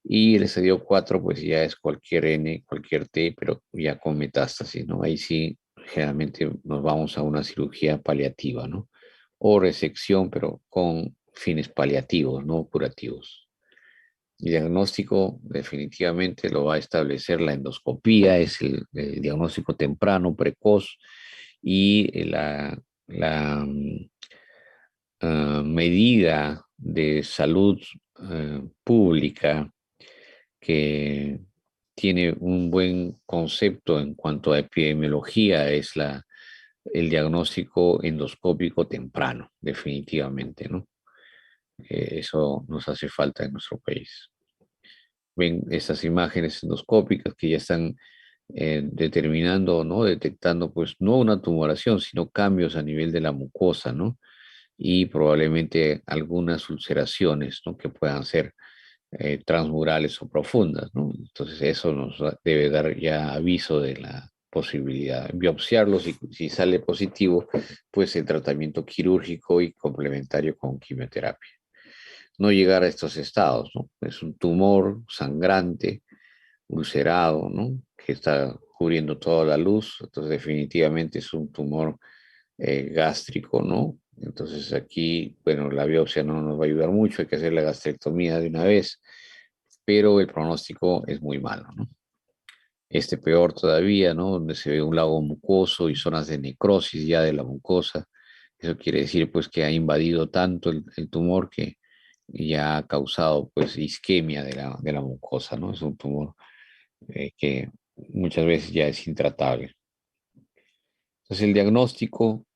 Y el estadio 4, pues ya es cualquier N, cualquier T, pero ya con metástasis, ¿no? Ahí sí, generalmente nos vamos a una cirugía paliativa, ¿no? O resección, pero con fines paliativos, no curativos. El diagnóstico definitivamente lo va a establecer la endoscopía, es el diagnóstico temprano, precoz, y la medida de salud pública que tiene un buen concepto en cuanto a epidemiología es el diagnóstico endoscópico temprano, definitivamente, ¿no? Eso nos hace falta en nuestro país. Ven estas imágenes endoscópicas que ya están determinando, ¿no? Detectando, pues, no una tumoración, sino cambios a nivel de la mucosa, ¿no? Y probablemente algunas ulceraciones, ¿no? Que puedan ser transmurales o profundas, ¿no? Entonces eso debe dar ya aviso de la posibilidad. Biopsiarlo, si sale positivo, pues el tratamiento quirúrgico y complementario con quimioterapia. No llegar a estos estados, ¿no? Es un tumor sangrante, ulcerado, ¿no? Que está cubriendo toda la luz, entonces definitivamente es un tumor gástrico, ¿no? Entonces aquí, bueno, la biopsia no nos va a ayudar mucho, hay que hacer la gastrectomía de una vez, pero el pronóstico es muy malo, ¿no? Peor todavía, ¿no? Donde se ve un lago mucoso y zonas de necrosis ya de la mucosa. Eso quiere decir, pues, que ha invadido tanto el tumor que ya ha causado, pues, isquemia de la mucosa, ¿no? Es un tumor que muchas veces ya es intratable. Entonces, el diagnóstico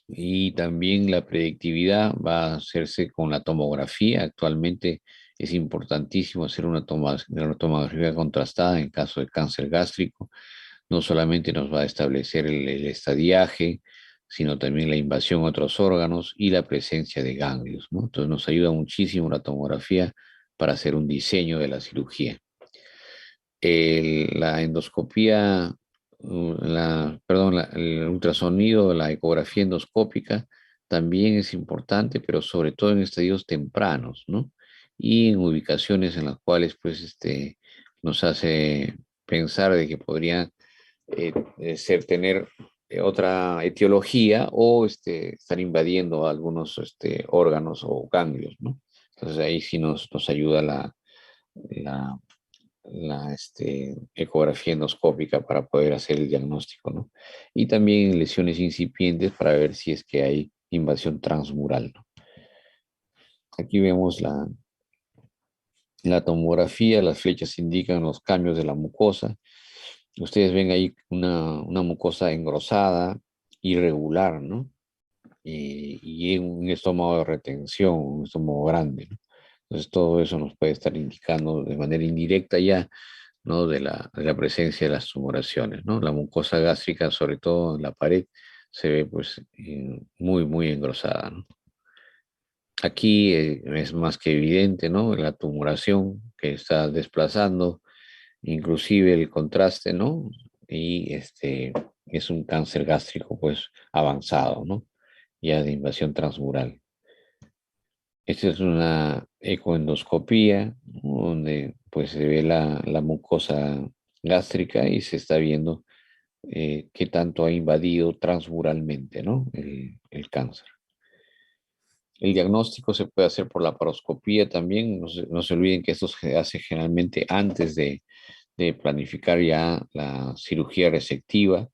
y también la predictividad va a hacerse con la tomografía. Actualmente es importantísimo hacer una tomografía contrastada en caso de cáncer gástrico, no solamente nos va a establecer el estadiaje, sino también la invasión a otros órganos y la presencia de ganglios, ¿no? Entonces nos ayuda muchísimo la tomografía para hacer un diseño de la cirugía. La endoscopía, el ultrasonido, la ecografía endoscópica también es importante, pero sobre todo en estadios tempranos, ¿no? Y en ubicaciones en las cuales, pues, nos hace pensar de que podría tener otra etiología o estar invadiendo algunos órganos o ganglios, ¿no? Entonces ahí sí nos ayuda la, la ecografía endoscópica para poder hacer el diagnóstico, ¿no? Y también lesiones incipientes para ver si es que hay invasión transmural, ¿no? Aquí vemos la tomografía, las flechas indican los cambios de la mucosa. Ustedes ven ahí una mucosa engrosada, irregular, ¿no? Y un estómago de retención, un estómago grande, ¿no? Entonces todo eso nos puede estar indicando de manera indirecta ya, ¿no? De la presencia de las tumoraciones, ¿no? La mucosa gástrica, sobre todo en la pared, se ve pues muy, muy engrosada, ¿no? Aquí es más que evidente, ¿no? La tumoración que está desplazando, inclusive el contraste, ¿no? Y es un cáncer gástrico pues avanzado, ¿no? Ya de invasión transmural. Esta es una ecoendoscopía, ¿no? Donde pues se ve la mucosa gástrica y se está viendo qué tanto ha invadido transmuralmente, ¿no? El cáncer. El diagnóstico se puede hacer por la laparoscopía también. No se olviden que esto se hace generalmente antes de planificar ya la cirugía resectiva.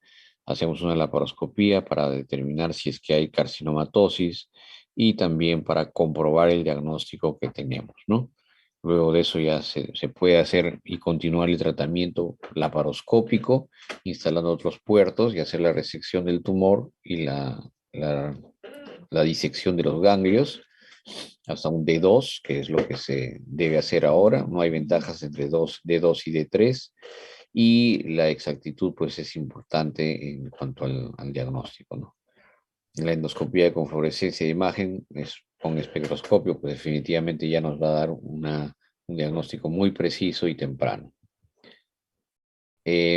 Hacemos una laparoscopía para determinar si es que hay carcinomatosis y también para comprobar el diagnóstico que tenemos, ¿no? Luego de eso ya se puede hacer y continuar el tratamiento laparoscópico, instalando otros puertos y hacer la resección del tumor y la, la disección de los ganglios hasta un D2, que es lo que se debe hacer ahora. No hay ventajas entre D2 y D3. Y la exactitud, pues, es importante en cuanto al diagnóstico, ¿no? La endoscopía de confluorescencia de imagen con espectroscopio, pues definitivamente ya nos va a dar un diagnóstico muy preciso y temprano.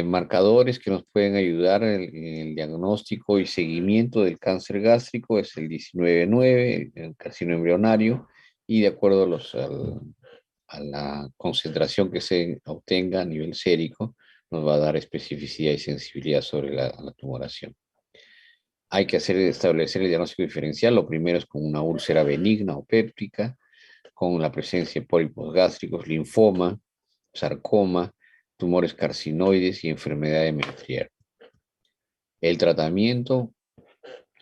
Marcadores que nos pueden ayudar en el diagnóstico y seguimiento del cáncer gástrico es el 19-9, el carcinoma embrionario, y de acuerdo a la concentración que se obtenga a nivel sérico, nos va a dar especificidad y sensibilidad sobre la tumoración. Hay que establecer el diagnóstico diferencial. Lo primero es con una úlcera benigna o péptica, con la presencia de pólipos gástricos, linfoma, sarcoma, tumores carcinoides y enfermedad de Menetrier. El tratamiento,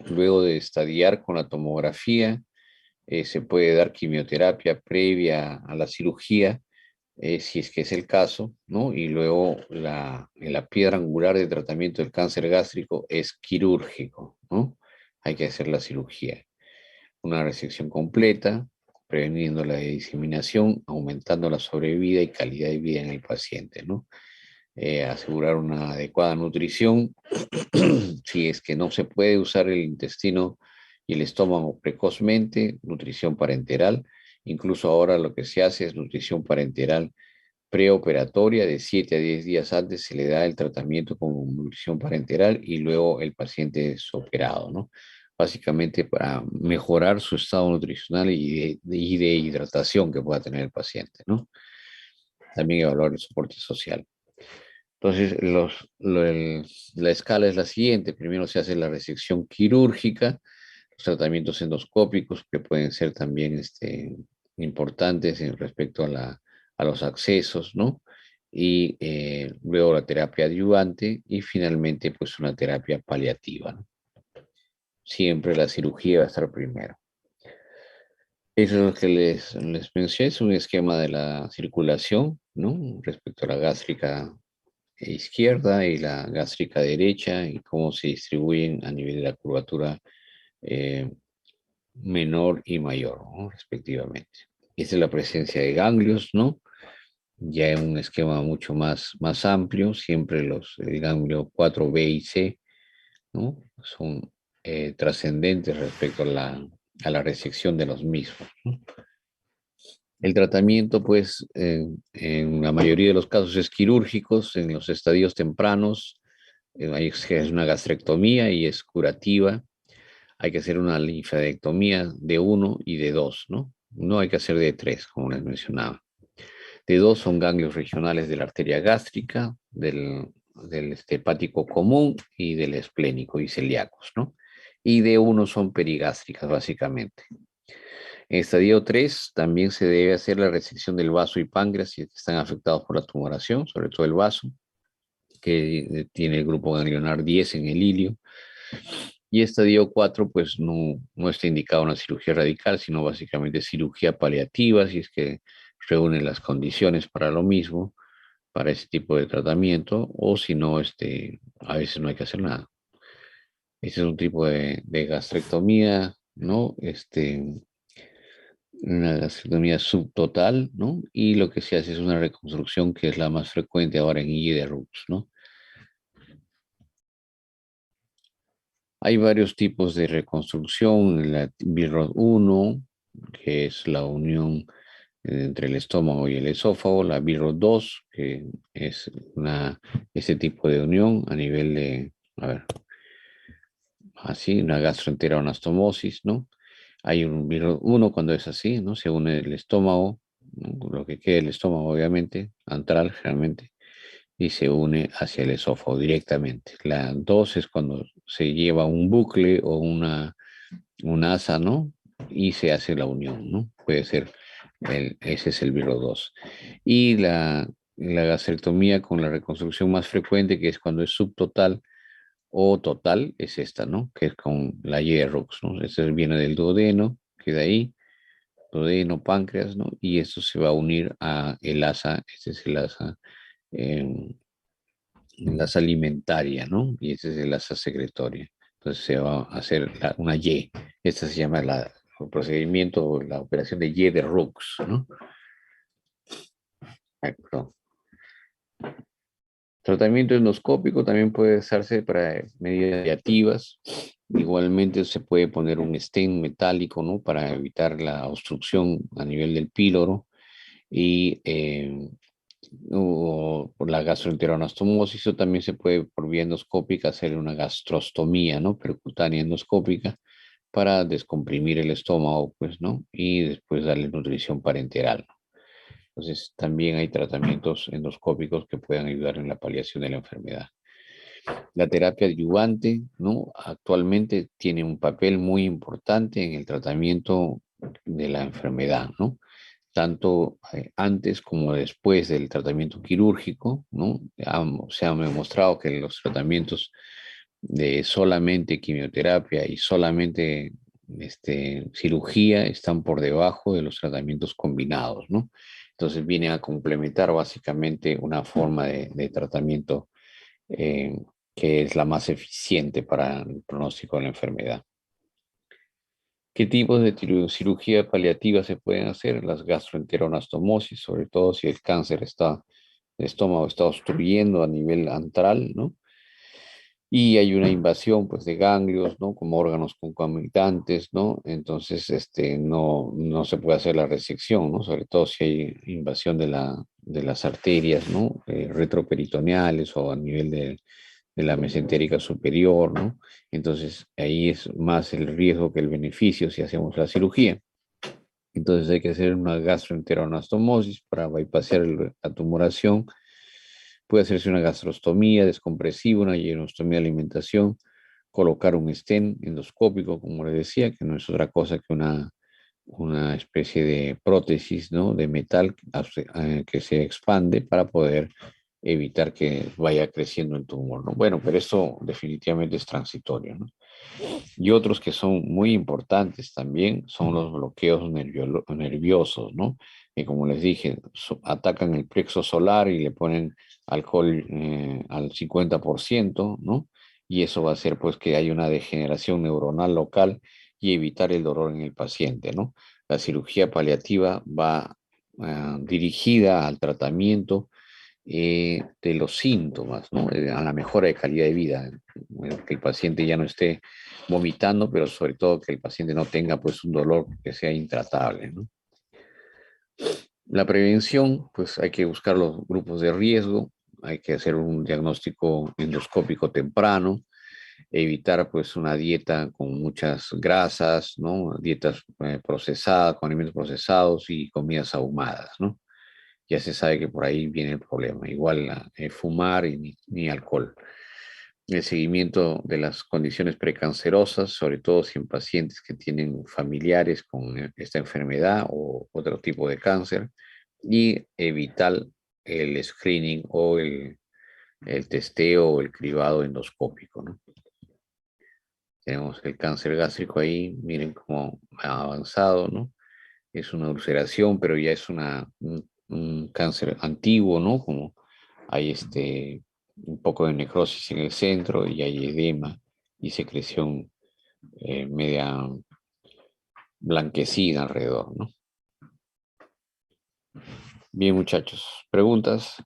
luego de estadiar con la tomografía, se puede dar quimioterapia previa a la cirugía, si es que es el caso, ¿no? Y luego la piedra angular de tratamiento del cáncer gástrico es quirúrgico, ¿no? Hay que hacer la cirugía. Una resección completa, preveniendo la diseminación, aumentando la sobrevida y calidad de vida en el paciente, ¿no? Asegurar una adecuada nutrición. Si es que no se puede usar el intestino y el estómago precozmente, nutrición parenteral. Incluso ahora lo que se hace es nutrición parenteral preoperatoria. De 7 a 10 días antes se le da el tratamiento con nutrición parenteral y luego el paciente es operado, ¿no? Básicamente para mejorar su estado nutricional y de hidratación que pueda tener el paciente, ¿no? También evaluar el soporte social. Entonces, la escala es la siguiente. Primero se hace la resección quirúrgica, los tratamientos endoscópicos que pueden ser también importantes en respecto a los accesos, ¿no? Y luego la terapia adyuvante y finalmente pues una terapia paliativa, ¿no? Siempre la cirugía va a estar primero. Eso es lo que les mencioné, es un esquema de la circulación, ¿no? Respecto a la gástrica izquierda y la gástrica derecha y cómo se distribuyen a nivel de la curvatura eh, menor y mayor, ¿no? Respectivamente. Esta es la presencia de ganglios, ¿no? ya en un esquema mucho más amplio, siempre el ganglio 4B y C, ¿no? Son trascendentes respecto a la resección de los mismos, ¿no? El tratamiento, pues, en la mayoría de los casos es quirúrgicos, en los estadios tempranos, hay que hacer una gastrectomía y es curativa. Hay que hacer una linfadectomía de uno y de dos, ¿no? No hay que hacer de tres, como les mencionaba. De dos son ganglios regionales de la arteria gástrica, del hepático común y del esplénico y celíacos, ¿no? Y de uno son perigástricas, básicamente. En estadio 3 también se debe hacer la resección del vaso y páncreas si están afectados por la tumoración, sobre todo el vaso, que tiene el grupo ganglionar 10 en el ilio. Y estadio 4, pues no está indicado una cirugía radical, sino básicamente cirugía paliativa, si es que reúne las condiciones para lo mismo, para ese tipo de tratamiento, o si no, a veces no hay que hacer nada. Este es un tipo de gastrectomía, ¿no? Una gastrectomía subtotal, ¿no? Y lo que se hace es una reconstrucción que es la más frecuente ahora en IE de Rux, ¿no? Hay varios tipos de reconstrucción, la BIROD 1, que es la unión entre el estómago y el esófago, la BIROD 2, que es ese tipo de unión a nivel de, a ver, así, una gastroenteroanastomosis, ¿no? Hay un BIROD 1 cuando es así, ¿no? Se une el estómago, ¿no? Lo que queda del estómago, obviamente, antral generalmente, y se une hacia el esófago directamente. La 2 es cuando se lleva un bucle o un asa, ¿no? Y se hace la unión, ¿no? Puede ser, ese es el Biro 2. Y la gastrectomía con la reconstrucción más frecuente, que es cuando es subtotal o total, es esta, ¿no? Que es con la Y de Rux, ¿no? Este viene del duodeno, queda ahí, duodeno, páncreas, ¿no? Y esto se va a unir a el asa, este es eh, el asa alimentaria, ¿no? Y este es el asa secretoria. Entonces se va a hacer una Y. Esta se llama el procedimiento, la operación de Y de Rux, ¿no? Ay, perdón. Tratamiento endoscópico también puede usarse para medidas paliativas. Igualmente se puede poner un stent metálico, ¿no? Para evitar la obstrucción a nivel del píloro. Y o por la gastroenteroanastomosis, o también se puede por vía endoscópica hacer una gastrostomía, ¿no? Percutánea endoscópica para descomprimir el estómago, pues, ¿no? Y después darle nutrición parenteral. Entonces, también hay tratamientos endoscópicos que puedan ayudar en la paliación de la enfermedad. La terapia adyuvante, ¿no? Actualmente tiene un papel muy importante en el tratamiento de la enfermedad, ¿no? Tanto antes como después del tratamiento quirúrgico, ¿no? Se ha demostrado que los tratamientos de solamente quimioterapia y solamente cirugía están por debajo de los tratamientos combinados, ¿no? Entonces viene a complementar básicamente una forma de tratamiento eh, que es la más eficiente para el pronóstico de la enfermedad. ¿Qué tipos de cirugía paliativa se pueden hacer? Las gastroenteroanastomosis, sobre todo si el cáncer el estómago está obstruyendo a nivel antral, ¿no? Y hay una invasión, pues, de ganglios, ¿no? Como órganos concomitantes, ¿no? Entonces, no se puede hacer la resección, ¿no? Sobre todo si hay invasión de las arterias, ¿no? Retroperitoneales o a nivel de la mesentérica superior, ¿no? Entonces, ahí es más el riesgo que el beneficio si hacemos la cirugía. Entonces, hay que hacer una gastroenteroanastomosis para bypassar la tumoración. Puede hacerse una gastrostomía descompresiva, una hienostomía de alimentación, colocar un stent endoscópico, como les decía, que no es otra cosa que una especie de prótesis, ¿no? De metal que se expande para poder evitar que vaya creciendo el tumor, ¿no? Bueno, pero eso definitivamente es transitorio, ¿no? Y otros que son muy importantes también son los bloqueos nerviosos, ¿no? Que como les dije, atacan el plexo solar y le ponen alcohol al 50%, ¿no? Y eso va a hacer pues que haya una degeneración neuronal local y evitar el dolor en el paciente, ¿no? La cirugía paliativa va dirigida al tratamiento de los síntomas, ¿no? A la mejora de calidad de vida, que el paciente ya no esté vomitando, pero sobre todo que el paciente no tenga pues un dolor que sea intratable, ¿no? La prevención, pues hay que buscar los grupos de riesgo, hay que hacer un diagnóstico endoscópico temprano, evitar pues una dieta con muchas grasas, ¿no? Dietas procesadas, con alimentos procesados y comidas ahumadas, ¿no? Ya se sabe que por ahí viene el problema. Igual fumar y ni alcohol. El seguimiento de las condiciones precancerosas, sobre todo si en pacientes que tienen familiares con esta enfermedad o otro tipo de cáncer, y evitar el screening o el testeo o el cribado endoscópico, ¿no? Tenemos el cáncer gástrico ahí, miren cómo ha avanzado, ¿no? Es una ulceración, pero ya es un cáncer antiguo, ¿no? Como hay un poco de necrosis en el centro y hay edema y secreción media blanquecina alrededor, ¿no? Bien, muchachos, ¿preguntas?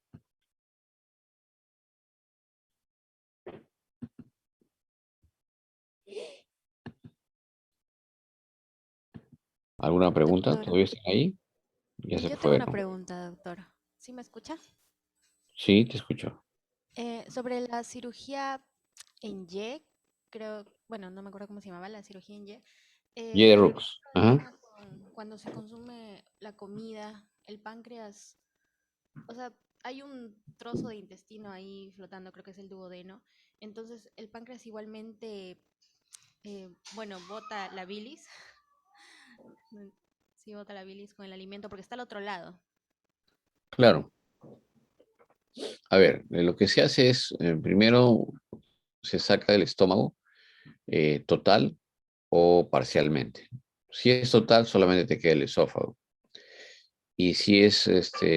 ¿Alguna pregunta? Doctor, ¿Todavía están ahí? Ya se yo tengo una fueron. pregunta, doctor. ¿Sí me escucha? Sí, te escucho. Sobre la cirugía en Y, creo, bueno, no me acuerdo cómo se llamaba, la cirugía en Y. Y de Hay Rux. Ajá. problema con cuando se consume la comida, el páncreas, o sea, hay un trozo de intestino ahí flotando, creo que es el duodeno. Entonces, el páncreas igualmente, bueno, bota la bilis. Sí, bota la bilis con el alimento porque está al otro lado. Claro. A ver, lo que se hace es, primero se saca del estómago total o parcialmente. Si es total, solamente te queda el esófago. Y si es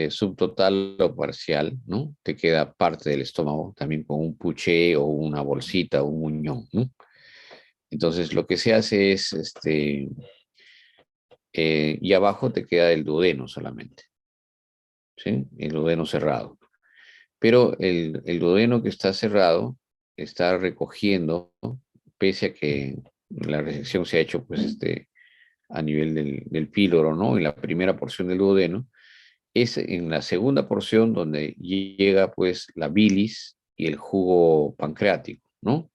subtotal o parcial, ¿no? Te queda parte del estómago, también con un puché o una bolsita o un muñón, ¿no? Entonces, lo que se hace es, y abajo te queda el duodeno solamente, ¿sí? El duodeno cerrado. Pero el duodeno que está cerrado está recogiendo, ¿no? Pese a que la resección se ha hecho, pues, a nivel del píloro, ¿no? En la primera porción del duodeno, es en la segunda porción donde llega pues la bilis y el jugo pancreático, ¿no?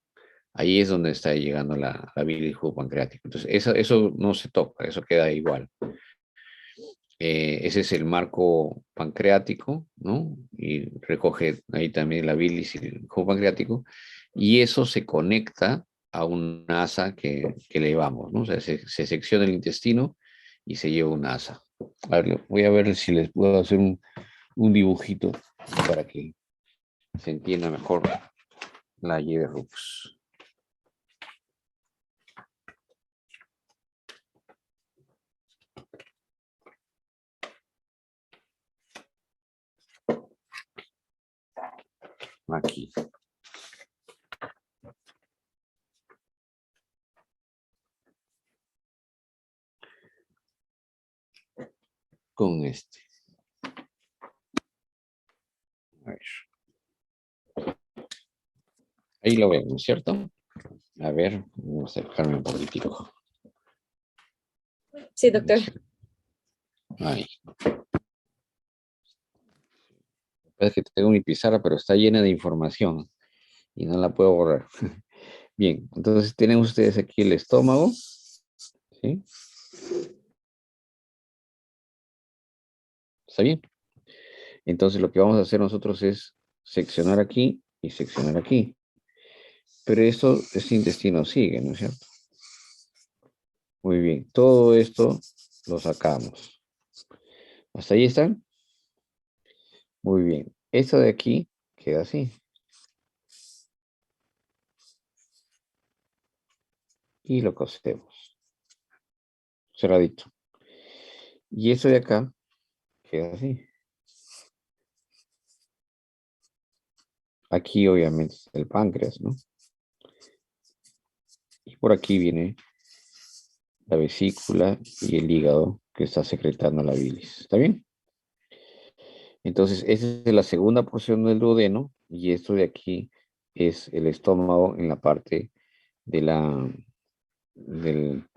Ahí es donde está llegando la bilis y el jugo pancreático. Entonces, eso no se toca, eso queda igual. Ese es el marco pancreático, ¿no? Y recoge ahí también la bilis y el jugo pancreático. Y eso se conecta a una asa que elevamos, ¿no? O sea, se secciona el intestino y se lleva una asa. A ver, voy a ver si les puedo hacer un dibujito para que se entienda mejor la Y de Rux. Aquí. Con este. A ver. Ahí lo ven, ¿no es cierto? A ver, vamos a acercarme un poquitico. Sí, doctor. Ahí. Es que tengo mi pizarra, pero está llena de información y no la puedo borrar. Bien, entonces tienen ustedes aquí el estómago, ¿sí? ¿Está bien? Entonces lo que vamos a hacer nosotros es seccionar aquí y seccionar aquí. Pero esto, este intestino sigue, ¿no es cierto? Muy bien, todo esto lo sacamos. ¿Hasta ahí están? Muy bien. Esto de aquí queda así. Y lo cosemos. Cerradito. Y esto de acá queda así. Aquí obviamente está el páncreas, ¿no? Y por aquí viene la vesícula y el hígado que está secretando la bilis. ¿Está bien? Entonces, esa es la segunda porción del duodeno y esto de aquí es el estómago en la parte de del,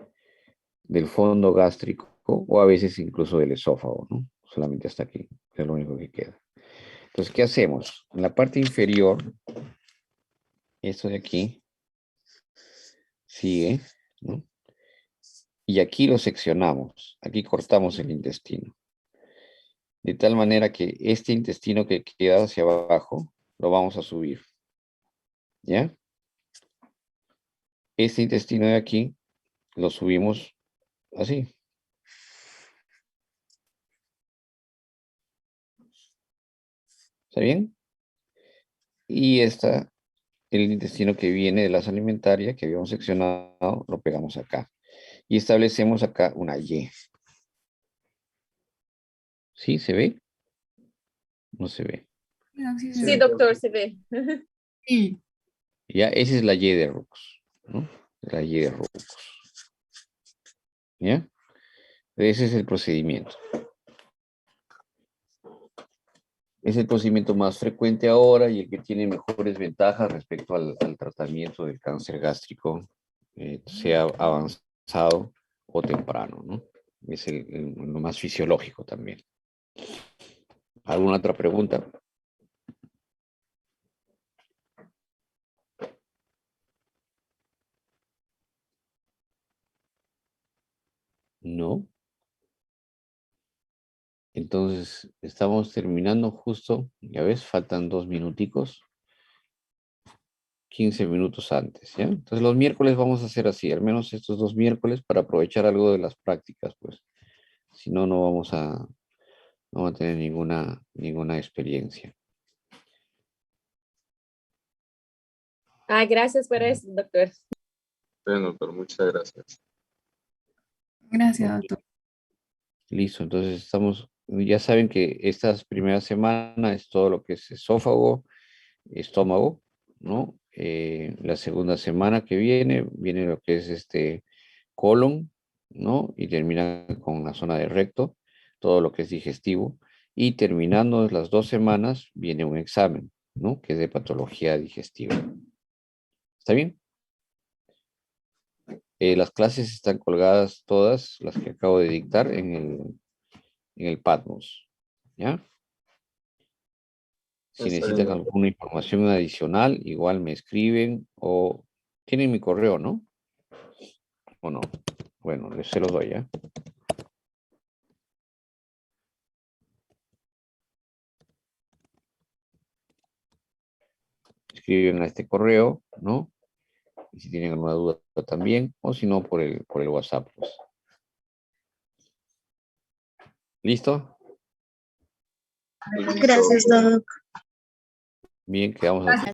del fondo gástrico o a veces incluso del esófago, ¿no? Solamente hasta aquí, es lo único que queda. Entonces, ¿qué hacemos? En la parte inferior, esto de aquí sigue, ¿no? Y aquí lo seccionamos, aquí cortamos el intestino. De tal manera que este intestino que queda hacia abajo, lo vamos a subir, ¿ya? Este intestino de aquí, lo subimos así. ¿Está bien? Y el intestino que viene de la sal alimentaria que habíamos seccionado, lo pegamos acá. Y establecemos acá una Y. ¿Sí? ¿Se ve? No se ve. Sí, doctor, se ve. Sí. Ya, esa es la Y de Rux, ¿no? La Y de Rux. ¿Ya? Ese es el procedimiento. Es el procedimiento más frecuente ahora y el que tiene mejores ventajas respecto al tratamiento del cáncer gástrico, sea avanzado o temprano, ¿no? Es lo más fisiológico también. ¿Alguna otra pregunta? No. Entonces, estamos terminando justo, ya ves, faltan 2 minuticos, 15 minutos antes, ¿ya? Entonces, los miércoles vamos a hacer así, al menos estos 2 miércoles para aprovechar algo de las prácticas, pues. Si no, no vamos a tener ninguna experiencia. Ah, gracias por eso, doctor. Bueno, pero muchas gracias. Gracias, doctor. Listo, entonces ya saben que estas primeras semanas es todo lo que es esófago, estómago, ¿no? La segunda semana que viene lo que es colon, ¿no? Y termina con la zona de recto, todo lo que es digestivo. Y terminando las 2 semanas viene un examen, ¿no? Que es de patología digestiva. ¿Está bien? Las clases están colgadas todas, las que acabo de dictar, en el Patmos, ¿ya? Si Está bien, necesitan doctor. alguna información adicional, igual me escriben o tienen mi correo, ¿no? ¿O no? Bueno, se los doy, ¿ya? Escriben a este correo, ¿no? Y si tienen alguna duda también, o si no, por el WhatsApp, pues. ¿Listo? Listo. Gracias, Doc. Bien, quedamos así.